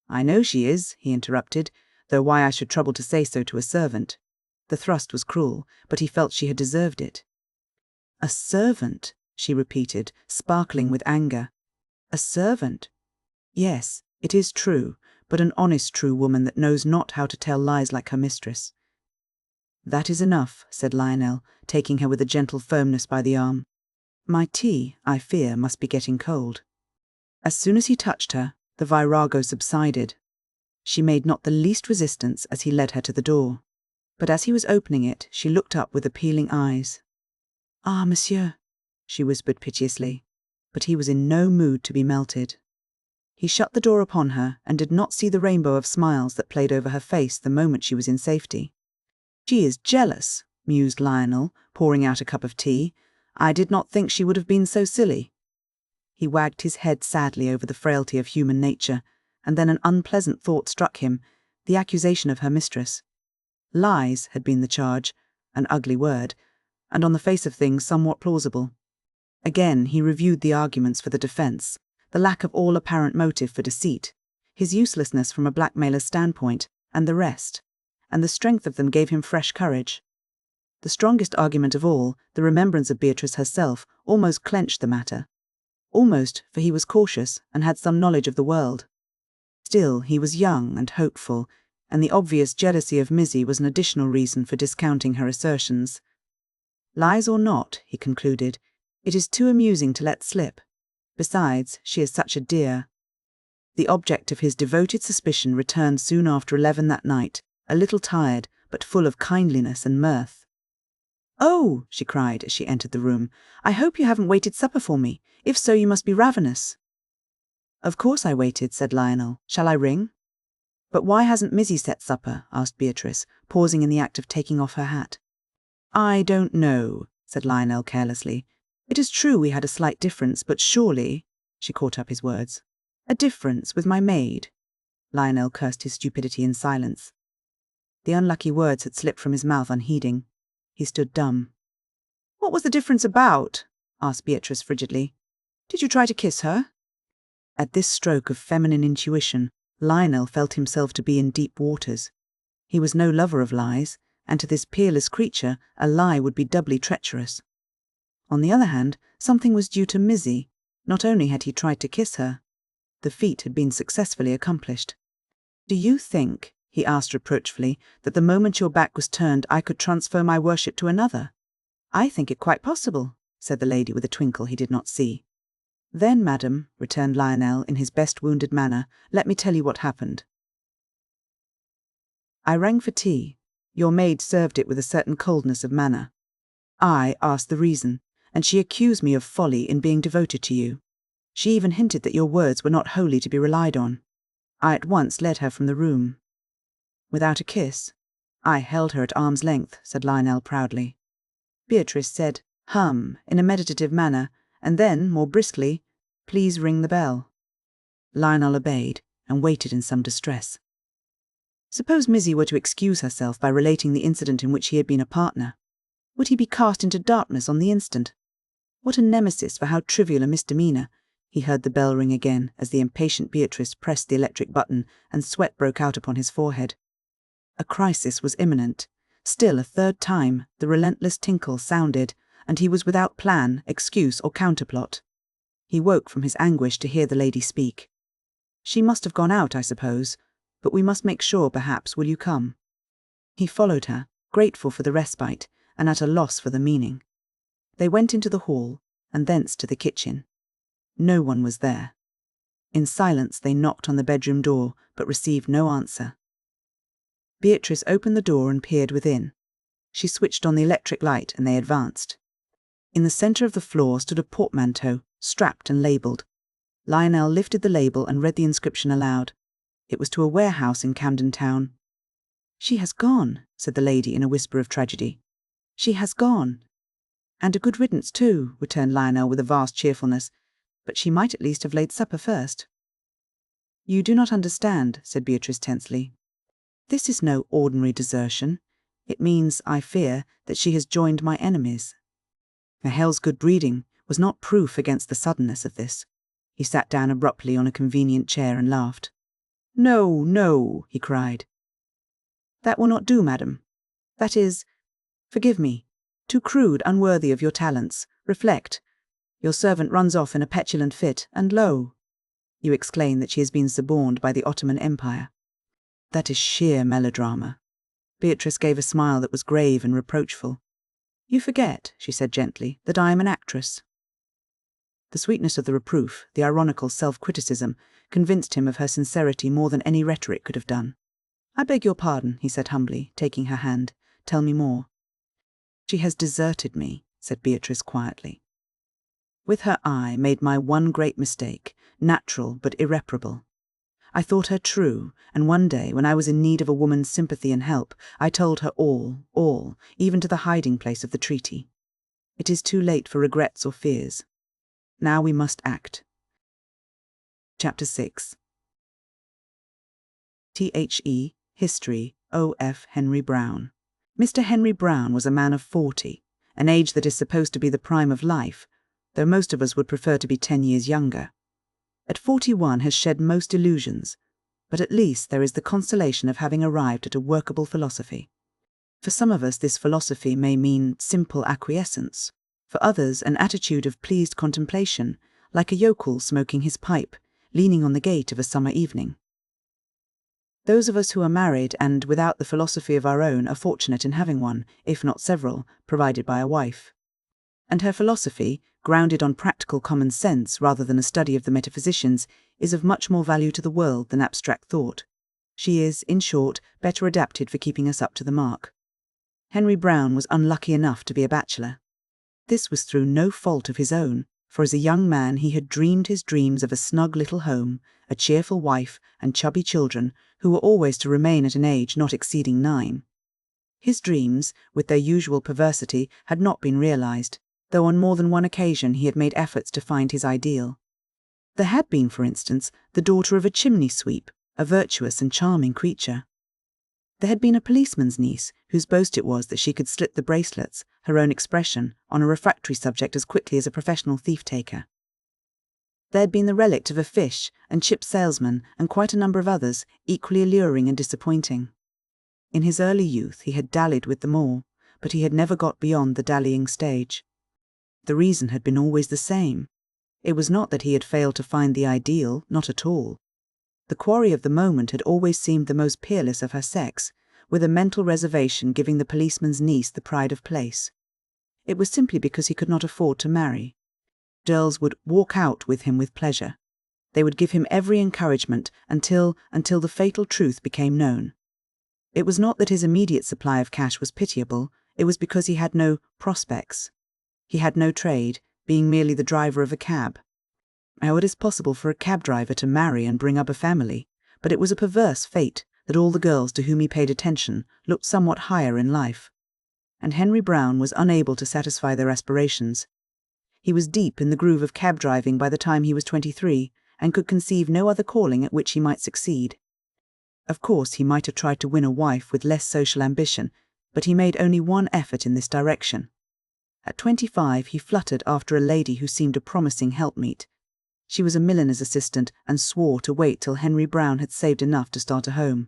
Speaker 1: "I know she is," he interrupted, though why I should trouble to say so to a servant. The thrust was cruel, but he felt she had deserved it. "A servant," she repeated, sparkling with anger. "A servant? Yes, it is true, but an honest true woman that knows not how to tell lies like her mistress." "That is enough," said Lionel, taking her with a gentle firmness by the arm. "My tea, I fear, must be getting cold." As soon as he touched her, the virago subsided. She made not the least resistance as he led her to the door. But as he was opening it, she looked up with appealing eyes. "Ah, monsieur," she whispered piteously, but he was in no mood to be melted. He shut the door upon her and did not see the rainbow of smiles that played over her face the moment she was in safety. "She is jealous," mused Lionel, pouring out a cup of tea. "I did not think she would have been so silly." He wagged his head sadly over the frailty of human nature, and then an unpleasant thought struck him, the accusation of her mistress. Lies had been the charge, an ugly word, and on the face of things somewhat plausible. Again he reviewed the arguments for the defence, the lack of all apparent motive for deceit, his uselessness from a blackmailer's standpoint, and the rest, and the strength of them gave him fresh courage. The strongest argument of all, the remembrance of Beatrice herself, almost clenched the matter. Almost, for he was cautious and had some knowledge of the world. Still, he was young and hopeful, and the obvious jealousy of Mizzy was an additional reason for discounting her assertions. "Lies or not," he concluded, "it is too amusing to let slip. Besides, she is such a dear." The object of his devoted suspicion returned soon after 11 that night, a little tired, but full of kindliness and mirth. "Oh," she cried as she entered the room, "I hope you haven't waited supper for me. If so, you must be ravenous." "Of course I waited," said Lionel. "Shall I ring?" "But why hasn't Mizzy set supper?" asked Beatrice, pausing in the act of taking off her hat. "I don't know," said Lionel carelessly. "It is true we had a slight difference, but surely—" She caught up his words. "A difference with my maid." Lionel cursed his stupidity in silence. The unlucky words had slipped from his mouth unheeding. He stood dumb. "What was the difference about?" asked Beatrice frigidly. "Did you try to kiss her?" At this stroke of feminine intuition, Lionel felt himself to be in deep waters. He was no lover of lies, and to this peerless creature a lie would be doubly treacherous. On the other hand, something was due to Mizzy. Not only had he tried to kiss her. The feat had been successfully accomplished. "Do you think," he asked reproachfully, "that the moment your back was turned I could transfer my worship to another?" "I think it quite possible," said the lady with a twinkle he did not see. "Then, madam," returned Lionel in his best wounded manner, "let me tell you what happened. I rang for tea. Your maid served it with a certain coldness of manner. I asked the reason, and she accused me of folly in being devoted to you. She even hinted that your words were not wholly to be relied on. I at once led her from the room." "Without a kiss?" "I held her at arm's length," said Lionel proudly. Beatrice said, in a meditative manner, and then, more briskly, "Please ring the bell." Lionel obeyed, and waited in some distress. Suppose Mizzy were to excuse herself by relating the incident in which he had been a partner? Would he be cast into darkness on the instant? What a nemesis for how trivial a misdemeanour! He heard the bell ring again as the impatient Beatrice pressed the electric button, and sweat broke out upon his forehead. A crisis was imminent. Still a third time the relentless tinkle sounded, and he was without plan, excuse, or counterplot. He woke from his anguish to hear the lady speak. "She must have gone out, I suppose, but we must make sure, perhaps. Will you come?" He followed her, grateful for the respite, and at a loss for the meaning. They went into the hall, and thence to the kitchen. No one was there. In silence they knocked on the bedroom door, but received no answer. Beatrice opened the door and peered within. She switched on the electric light, and they advanced. In the centre of the floor stood a portmanteau, strapped and labelled. Lionel lifted the label and read the inscription aloud. It was to a warehouse in Camden Town. "She has gone," said the lady in a whisper of tragedy. "She has gone." "And a good riddance too," returned Lionel with a vast cheerfulness. "But she might at least have laid supper first." "You do not understand," said Beatrice tensely. "This is no ordinary desertion. It means, I fear, that she has joined my enemies." Mahel's good breeding was not proof against the suddenness of this. He sat down abruptly on a convenient chair and laughed. "No, no," he cried. "That will not do, madam. That is, forgive me, too crude, unworthy of your talents. Reflect. Your servant runs off in a petulant fit, and lo! You exclaim that she has been suborned by the Ottoman Empire. That is sheer melodrama." Beatrice gave a smile that was grave and reproachful. "You forget," she said gently, "that I am an actress." The sweetness of the reproof, the ironical self-criticism, convinced him of her sincerity more than any rhetoric could have done. "I beg your pardon," he said humbly, taking her hand. "Tell me more." "She has deserted me," said Beatrice quietly. "With her I made my one great mistake, natural but irreparable. I thought her true, and one day, when I was in need of a woman's sympathy and help, I told her all, even to the hiding place of the treaty. It is too late for regrets or fears. Now we must act." Chapter 6. The History O.F. Henry Brown. Mr. Henry Brown was a man of 40, an age that is supposed to be the prime of life, though most of us would prefer to be 10 years younger. At 41 has shed most illusions, but at least there is the consolation of having arrived at a workable philosophy. For some of us this philosophy may mean simple acquiescence, for others an attitude of pleased contemplation, like a yokel smoking his pipe, leaning on the gate of a summer evening. Those of us who are married and without the philosophy of our own are fortunate in having one, if not several, provided by a wife. And her philosophy, grounded on practical common sense rather than a study of the metaphysicians, is of much more value to the world than abstract thought. She is, in short, better adapted for keeping us up to the mark. Henry Brown was unlucky enough to be a bachelor. This was through no fault of his own, for as a young man he had dreamed his dreams of a snug little home, a cheerful wife, and chubby children, who were always to remain at an age not exceeding 9. His dreams, with their usual perversity, had not been realized, though on more than one occasion he had made efforts to find his ideal. There had been, for instance, the daughter of a chimney sweep, a virtuous and charming creature. There had been a policeman's niece, whose boast it was that she could slit the bracelets, her own expression, on a refractory subject as quickly as a professional thief-taker. There had been the relict of a fish and chip salesman, and quite a number of others, equally alluring and disappointing. In his early youth he had dallied with them all, but he had never got beyond the dallying stage. The reason had been always the same. It was not that he had failed to find the ideal, not at all. The quarry of the moment had always seemed the most peerless of her sex, with a mental reservation giving the policeman's niece the pride of place. It was simply because he could not afford to marry. Girls would walk out with him with pleasure. They would give him every encouragement until the fatal truth became known. It was not that his immediate supply of cash was pitiable, it was because he had no prospects. He had no trade, being merely the driver of a cab. Now it is possible for a cab driver to marry and bring up a family, but it was a perverse fate that all the girls to whom he paid attention looked somewhat higher in life. And Henry Brown was unable to satisfy their aspirations. He was deep in the groove of cab driving by the time he was 23, and could conceive no other calling at which he might succeed. Of course, he might have tried to win a wife with less social ambition, but he made only one effort in this direction. At 25, he fluttered after a lady who seemed a promising helpmeet. She was a milliner's assistant and swore to wait till Henry Brown had saved enough to start a home.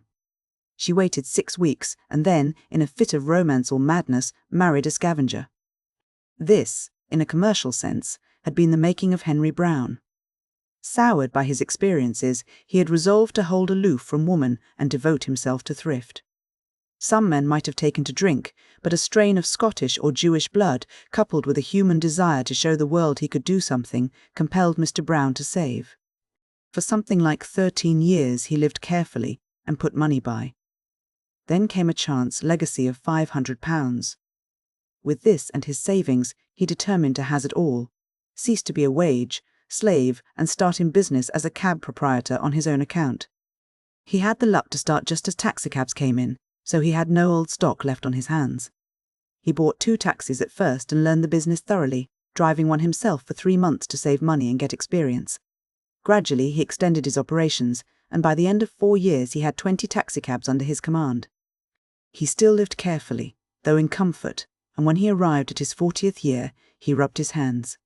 Speaker 1: She waited 6 weeks and then, in a fit of romance or madness, married a scavenger. This, in a commercial sense, had been the making of Henry Brown. Soured by his experiences, he had resolved to hold aloof from woman and devote himself to thrift. Some men might have taken to drink, but a strain of Scottish or Jewish blood, coupled with a human desire to show the world he could do something, compelled Mr. Brown to save. For something like 13 years he lived carefully and put money by. Then came a chance legacy of £500. With this and his savings, he determined to hazard all, cease to be a slave, and start in business as a cab proprietor on his own account. He had the luck to start just as taxicabs came in, so he had no old stock left on his hands. He bought 2 taxis at first and learned the business thoroughly, driving one himself for 3 months to save money and get experience. Gradually he extended his operations, and by the end of 4 years he had 20 taxicabs under his command. He still lived carefully, though in comfort, and when he arrived at his 40th year, he rubbed his hands.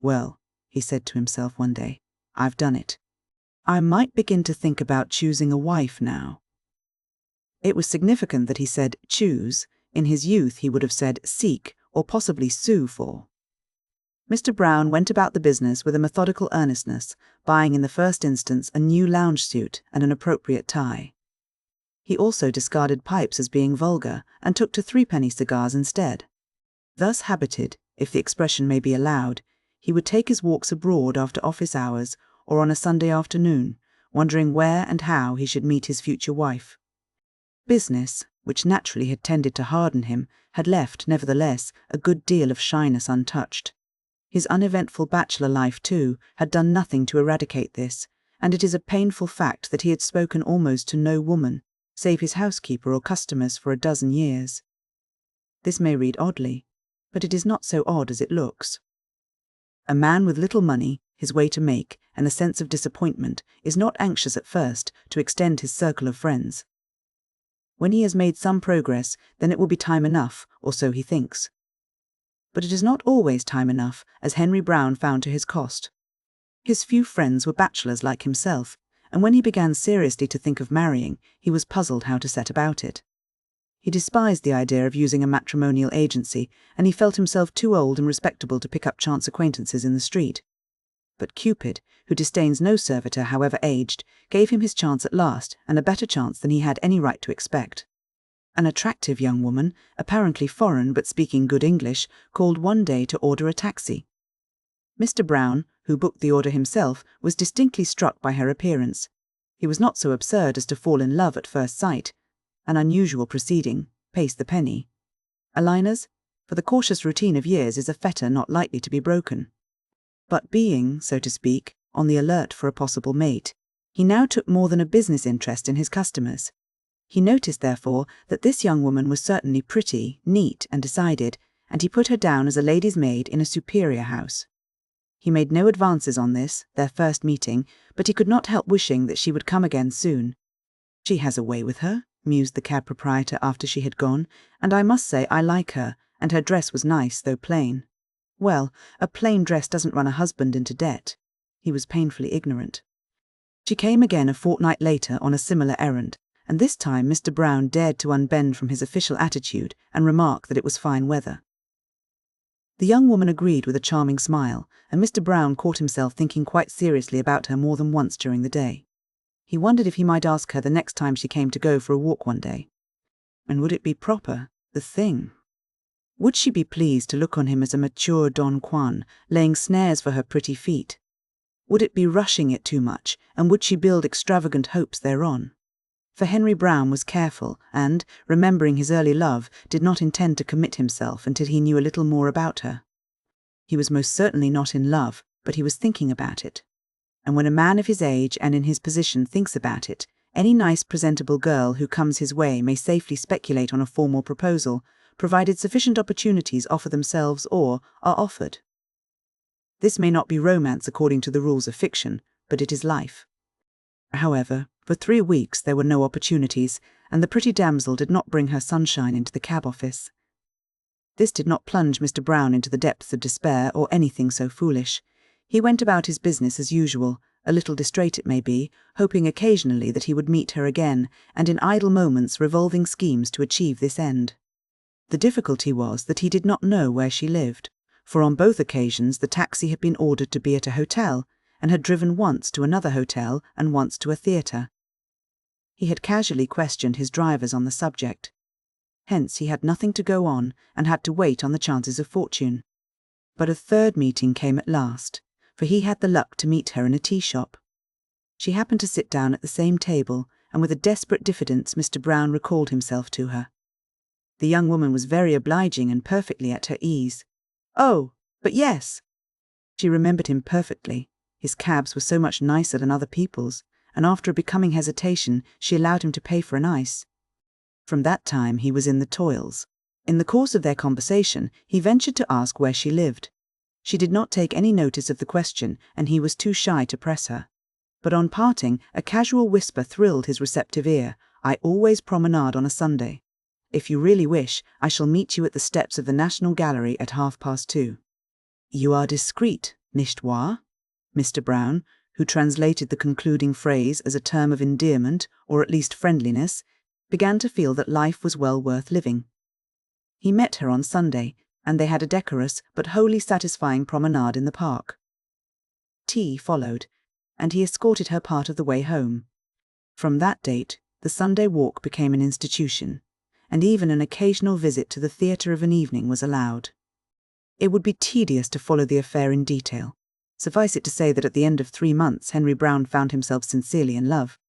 Speaker 1: "Well," he said to himself one day, "I've done it. I might begin to think about choosing a wife now." It was significant that he said choose. In his youth he would have said seek or possibly sue for. Mr. Brown went about the business with a methodical earnestness, buying in the first instance a new lounge suit and an appropriate tie. He also discarded pipes as being vulgar and took to 3-penny cigars instead. Thus habited, if the expression may be allowed, he would take his walks abroad after office hours or on a Sunday afternoon, wondering where and how he should meet his future wife. Business, which naturally had tended to harden him, had left, nevertheless, a good deal of shyness untouched. His uneventful bachelor life, too, had done nothing to eradicate this, and it is a painful fact that he had spoken almost to no woman, save his housekeeper or customers, for a dozen years. This may read oddly, but it is not so odd as it looks. A man with little money, his way to make, and a sense of disappointment, is not anxious at first to extend his circle of friends. When he has made some progress, then it will be time enough, or so he thinks. But it is not always time enough, as Henry Brown found to his cost. His few friends were bachelors like himself, and when he began seriously to think of marrying, he was puzzled how to set about it. He despised the idea of using a matrimonial agency, and he felt himself too old and respectable to pick up chance acquaintances in the street. But Cupid, who disdains no servitor however aged, gave him his chance at last, and a better chance than he had any right to expect. An attractive young woman, apparently foreign but speaking good English, called one day to order a taxi. Mr. Brown, who booked the order himself, was distinctly struck by her appearance. He was not so absurd as to fall in love at first sight. An unusual proceeding, pace the penny. Aligners, for the cautious routine of years is a fetter not likely to be broken. But being, so to speak, on the alert for a possible mate, he now took more than a business interest in his customers. He noticed, therefore, that this young woman was certainly pretty, neat, and decided, and he put her down as a lady's maid in a superior house. He made no advances on this, their first meeting, but he could not help wishing that she would come again soon. "She has a way with her," mused the cab proprietor after she had gone, "and I must say I like her, and her dress was nice, though plain." Well, a plain dress doesn't run a husband into debt. He was painfully ignorant. She came again a fortnight later on a similar errand, and this time Mr. Brown dared to unbend from his official attitude and remark that it was fine weather. The young woman agreed with a charming smile, and Mr. Brown caught himself thinking quite seriously about her more than once during the day. He wondered if he might ask her the next time she came to go for a walk one day. And would it be proper, the thing? Would she be pleased to look on him as a mature Don Juan, laying snares for her pretty feet? Would it be rushing it too much, and would she build extravagant hopes thereon? For Henry Brown was careful and, remembering his early love, did not intend to commit himself until he knew a little more about her. He was most certainly not in love, but he was thinking about it. And when a man of his age and in his position thinks about it, any nice presentable girl who comes his way may safely speculate on a formal proposal, provided sufficient opportunities offer themselves or are offered. This may not be romance according to the rules of fiction, but it is life. However, for 3 weeks there were no opportunities, and the pretty damsel did not bring her sunshine into the cab office. This did not plunge Mr. Brown into the depths of despair or anything so foolish. He went about his business as usual, a little distrait it may be, hoping occasionally that he would meet her again, and in idle moments revolving schemes to achieve this end. The difficulty was that he did not know where she lived, for on both occasions the taxi had been ordered to be at a hotel, and had driven once to another hotel and once to a theatre. He had casually questioned his drivers on the subject. Hence he had nothing to go on, and had to wait on the chances of fortune. But a third meeting came at last, for he had the luck to meet her in a tea shop. She happened to sit down at the same table, and with a desperate diffidence Mr. Brown recalled himself to her. The young woman was very obliging and perfectly at her ease. Oh, but yes! She remembered him perfectly. His cabs were so much nicer than other people's, and after a becoming hesitation she allowed him to pay for an ice. From that time he was in the toils. In the course of their conversation he ventured to ask where she lived. She did not take any notice of the question, and he was too shy to press her. But on parting, a casual whisper thrilled his receptive ear. "I always promenade on a Sunday. If you really wish, I shall meet you at the steps of the National Gallery at 2:30. "You are discreet, nicht wahr?" Mr. Brown, who translated the concluding phrase as a term of endearment, or at least friendliness, began to feel that life was well worth living. He met her on Sunday, and they had a decorous but wholly satisfying promenade in the park. Tea followed, and he escorted her part of the way home. From that date, the Sunday walk became an institution, and even an occasional visit to the theatre of an evening was allowed. It would be tedious to follow the affair in detail. Suffice it to say that at the end of 3 months Henry Brown found himself sincerely in love.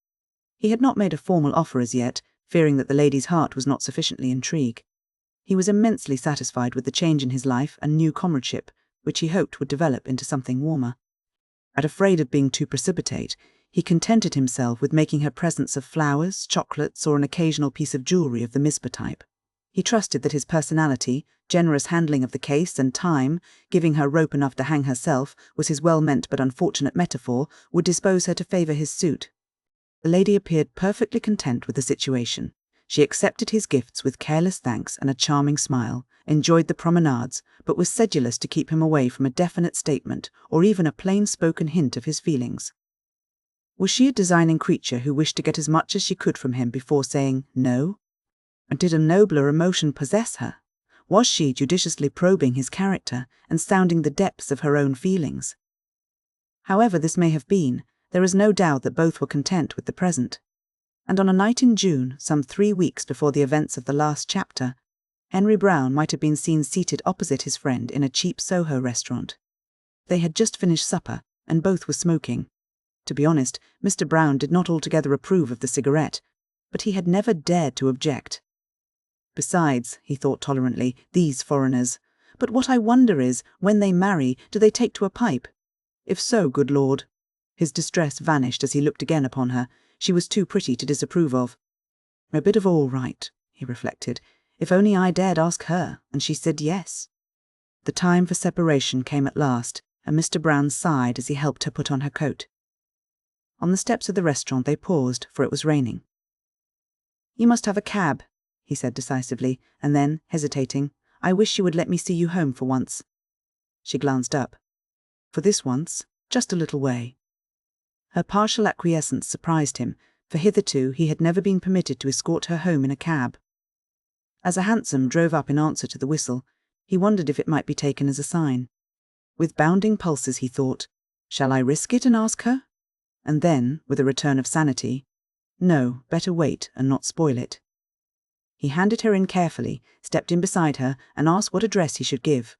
Speaker 1: He had not made a formal offer as yet, fearing that the lady's heart was not sufficiently intrigued. He was immensely satisfied with the change in his life and new comradeship, which he hoped would develop into something warmer. But afraid of being too precipitate, he contented himself with making her presents of flowers, chocolates, or an occasional piece of jewellery of the Misbah type. He trusted that his personality, generous handling of the case, and time, giving her rope enough to hang herself, was his well-meant but unfortunate metaphor, would dispose her to favour his suit. The lady appeared perfectly content with the situation. She accepted his gifts with careless thanks and a charming smile, enjoyed the promenades, but was sedulous to keep him away from a definite statement or even a plain-spoken hint of his feelings. Was she a designing creature who wished to get as much as she could from him before saying no? And did a nobler emotion possess her? Was she judiciously probing his character and sounding the depths of her own feelings? However this may have been, there is no doubt that both were content with the present. And on a night in June, some 3 weeks before the events of the last chapter, Henry Brown might have been seen seated opposite his friend in a cheap Soho restaurant. They had just finished supper, and both were smoking. To be honest, Mr. Brown did not altogether approve of the cigarette, but he had never dared to object. Besides, he thought tolerantly, these foreigners. But what I wonder is, when they marry, do they take to a pipe? If so, good Lord. His distress vanished as he looked again upon her. She was too pretty to disapprove of. A bit of all right, he reflected. If only I dared ask her, and she said yes. The time for separation came at last, and Mr. Brown sighed as he helped her put on her coat. On the steps of the restaurant they paused, for it was raining. "You must have a cab," he said decisively, and then, hesitating, "I wish you would let me see you home for once." She glanced up. For this once, just a little way. Her partial acquiescence surprised him, for hitherto he had never been permitted to escort her home in a cab. As a hansom drove up in answer to the whistle, He wondered if it might be taken as a sign. With bounding pulses he thought, shall I risk it and ask her? And then, with a return of sanity, no, better wait and not spoil it. He handed her in carefully, stepped in beside her, and asked what address he should give.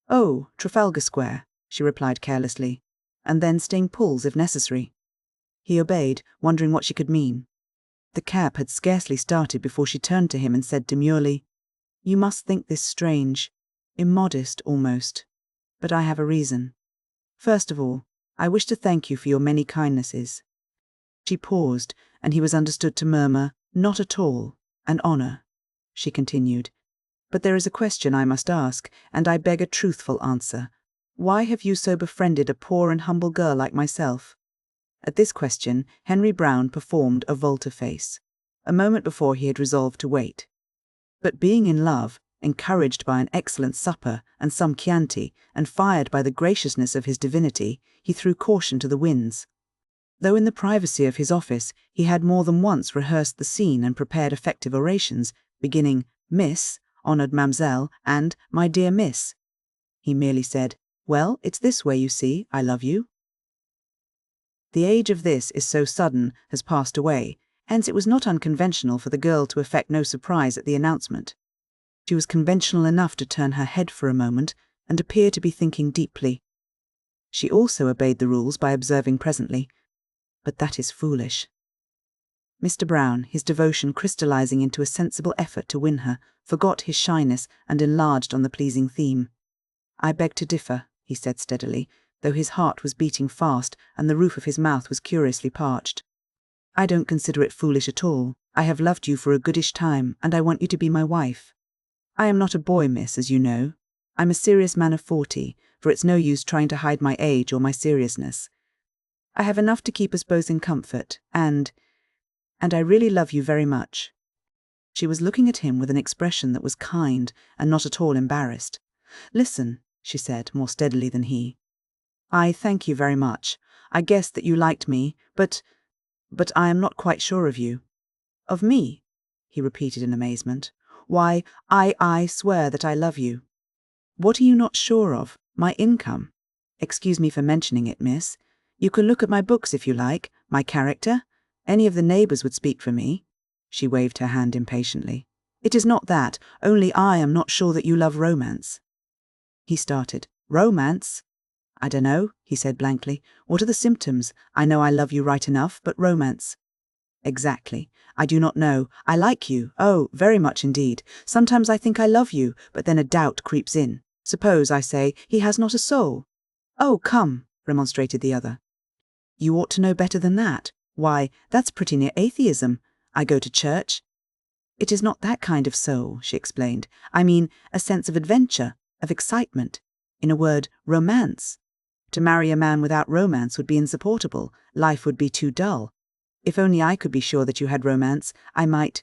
Speaker 1: Oh, Trafalgar Square, she replied carelessly, and then Sting Pools if necessary. He obeyed, wondering what she could mean. The cab had scarcely started before she turned to him and said demurely, You must think this strange, immodest almost, but I have a reason. First of all, I wish to thank you for your many kindnesses. She paused, and he was understood to murmur, Not at all, an honour. She continued, But there is a question I must ask, and I beg a truthful answer. Why have you so befriended a poor and humble girl like myself? At this question, Henry Brown performed a volte-face. A moment before he had resolved to wait. But being in love, encouraged by an excellent supper and some Chianti, and fired by the graciousness of his divinity, he threw caution to the winds. Though in the privacy of his office, he had more than once rehearsed the scene and prepared effective orations, beginning, Miss, honoured Mamselle, and My dear Miss. He merely said, Well, it's this way, you see, I love you. The age of this is so sudden has passed away, hence it was not unconventional for the girl to affect no surprise at the announcement. She was conventional enough to turn her head for a moment and appear to be thinking deeply. She also obeyed the rules by observing presently, But that is foolish. Mr. Brown, his devotion crystallizing into a sensible effort to win her, forgot his shyness and enlarged on the pleasing theme. I beg to differ, he said steadily, though his heart was beating fast and the roof of his mouth was curiously parched. I don't consider it foolish at all. I have loved you for a goodish time, and I want you to be my wife. I am not a boy, miss, as you know. I'm a serious man of 40, for it's no use trying to hide my age or my seriousness. I have enough to keep us both in comfort, and I really love you very much. She was looking at him with an expression that was kind and not at all embarrassed. Listen, she said, more steadily than he. I thank you very much. I guessed that you liked me, but I am not quite sure of you. Of me? He repeated in amazement. Why, I swear that I love you. What are you not sure of? My income? Excuse me for mentioning it, miss. You can look at my books if you like, my character. Any of the neighbours would speak for me. She waved her hand impatiently. It is not that, only I am not sure that you love romance. He started. Romance? I dunno, he said blankly. What are the symptoms? I know I love you right enough, but romance. Exactly. I do not know. I like you. Oh, very much indeed. Sometimes I think I love you, but then a doubt creeps in. Suppose, I say, he has not a soul. Oh, come, remonstrated the other. You ought to know better than that. Why, that's pretty near atheism. I go to church. It is not that kind of soul, she explained. I mean, a sense of adventure, of excitement. In a word, romance. To marry a man without romance would be insupportable. Life would be too dull. If only I could be sure that you had romance, I might—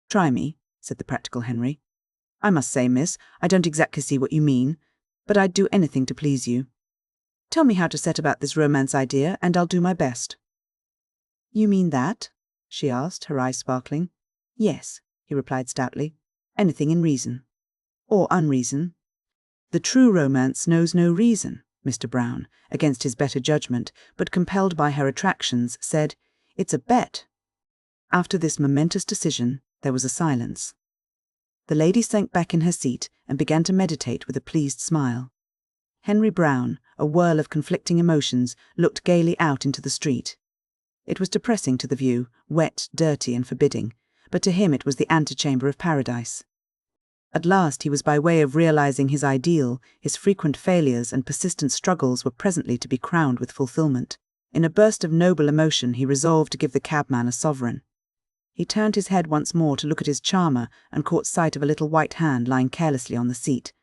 Speaker 1: Try me, said the practical Henry. I must say, miss, I don't exactly see what you mean, but I'd do anything to please you. Tell me how to set about this romance idea, and I'll do my best. You mean that? She asked, her eyes sparkling. Yes, he replied stoutly. Anything in reason. Or unreason. The true romance knows no reason, Mr. Brown, against his better judgment, but compelled by her attractions, said, It's a bet. After this momentous decision, there was a silence. The lady sank back in her seat and began to meditate with a pleased smile. Henry Brown, a whirl of conflicting emotions, looked gaily out into the street. It was depressing to the view, wet, dirty, and forbidding, but to him it was the antechamber of paradise. At last he was by way of realizing his ideal, his frequent failures and persistent struggles were presently to be crowned with fulfillment. In a burst of noble emotion he resolved to give the cabman a sovereign. He turned his head once more to look at his charmer and caught sight of a little white hand lying carelessly on the seat.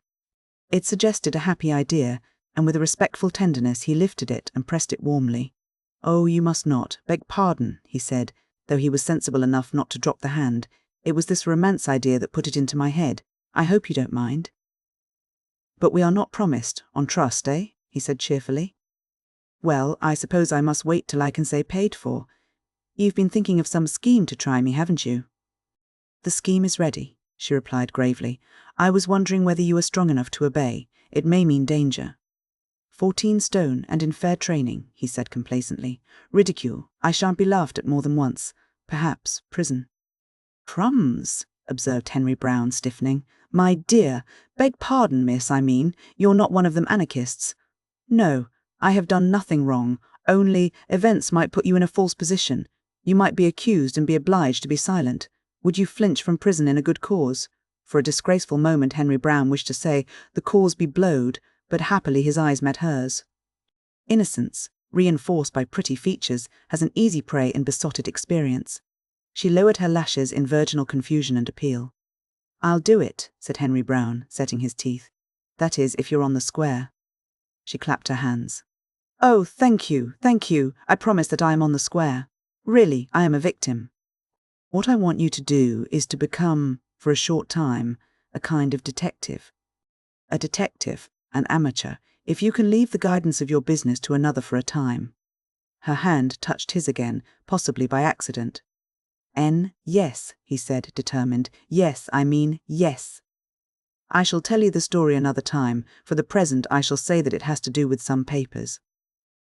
Speaker 1: It suggested a happy idea, and with a respectful tenderness he lifted it and pressed it warmly. Oh, you must not, beg pardon, he said, though he was sensible enough not to drop the hand. It was this romance idea that put it into my head. I hope you don't mind. But we are not promised, on trust, eh? He said cheerfully. Well, I suppose I must wait till I can say paid for. You've been thinking of some scheme to try me, haven't you? The scheme is ready, she replied gravely. I was wondering whether you were strong enough to obey. It may mean danger. 14 stone and in fair training, he said complacently. Ridicule. I shan't be laughed at more than once. Perhaps prison. Crumbs, observed Henry Brown, stiffening. My dear, beg pardon, miss, I mean, you're not one of them anarchists. No, I have done nothing wrong, only events might put you in a false position. You might be accused and be obliged to be silent. Would you flinch from prison in a good cause? For a disgraceful moment Henry Brown wished to say, the cause be blowed, but happily his eyes met hers. Innocence, reinforced by pretty features, has an easy prey in besotted experience. She lowered her lashes in virginal confusion and appeal. I'll do it, said Henry Brown, setting his teeth. That is, if you're on the square. She clapped her hands. Oh, thank you, thank you. I promise that I am on the square. Really, I am a victim. What I want you to do is to become, for a short time, a kind of detective. A detective, an amateur, if you can leave the guidance of your business to another for a time. Her hand touched his again, possibly by accident. Yes, he said, determined. Yes, I mean yes. I shall tell you the story another time. For the present I shall say that it has to do with some papers.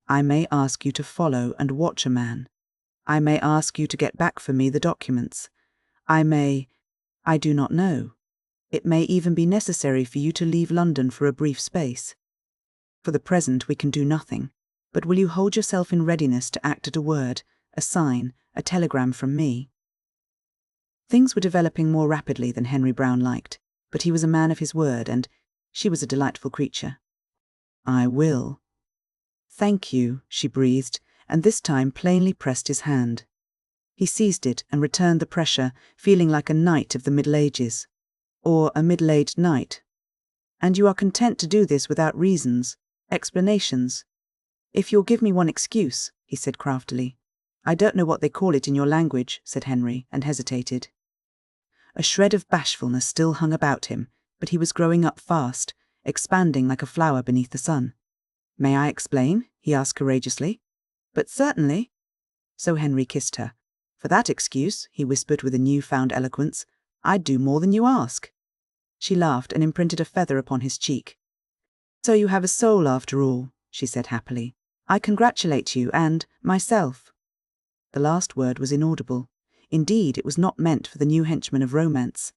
Speaker 1: I may ask you to follow and watch a man. I may ask you to get back for me the documents. I do not know. It may even be necessary for you to leave London for a brief space. For the present we can do nothing, but will you hold yourself in readiness to act at a word, a sign, a telegram from me? Things were developing more rapidly than Henry Brown liked, but he was a man of his word, and she was a delightful creature. I will. Thank you, she breathed, and this time plainly pressed his hand. He seized it and returned the pressure, feeling like a knight of the Middle Ages. Or a middle-aged knight. And you are content to do this without reasons, explanations. If you'll give me one excuse, he said craftily. I don't know what they call it in your language, said Henry, and hesitated. A shred of bashfulness still hung about him, but he was growing up fast, expanding like a flower beneath the sun. May I explain? He asked courageously. But certainly. So Henry kissed her. For that excuse, he whispered with a new-found eloquence, I'd do more than you ask. She laughed and imprinted a feather upon his cheek. So you have a soul after all, she said happily. I congratulate you and myself. The last word was inaudible. Indeed, it was not meant for the new henchman of romance.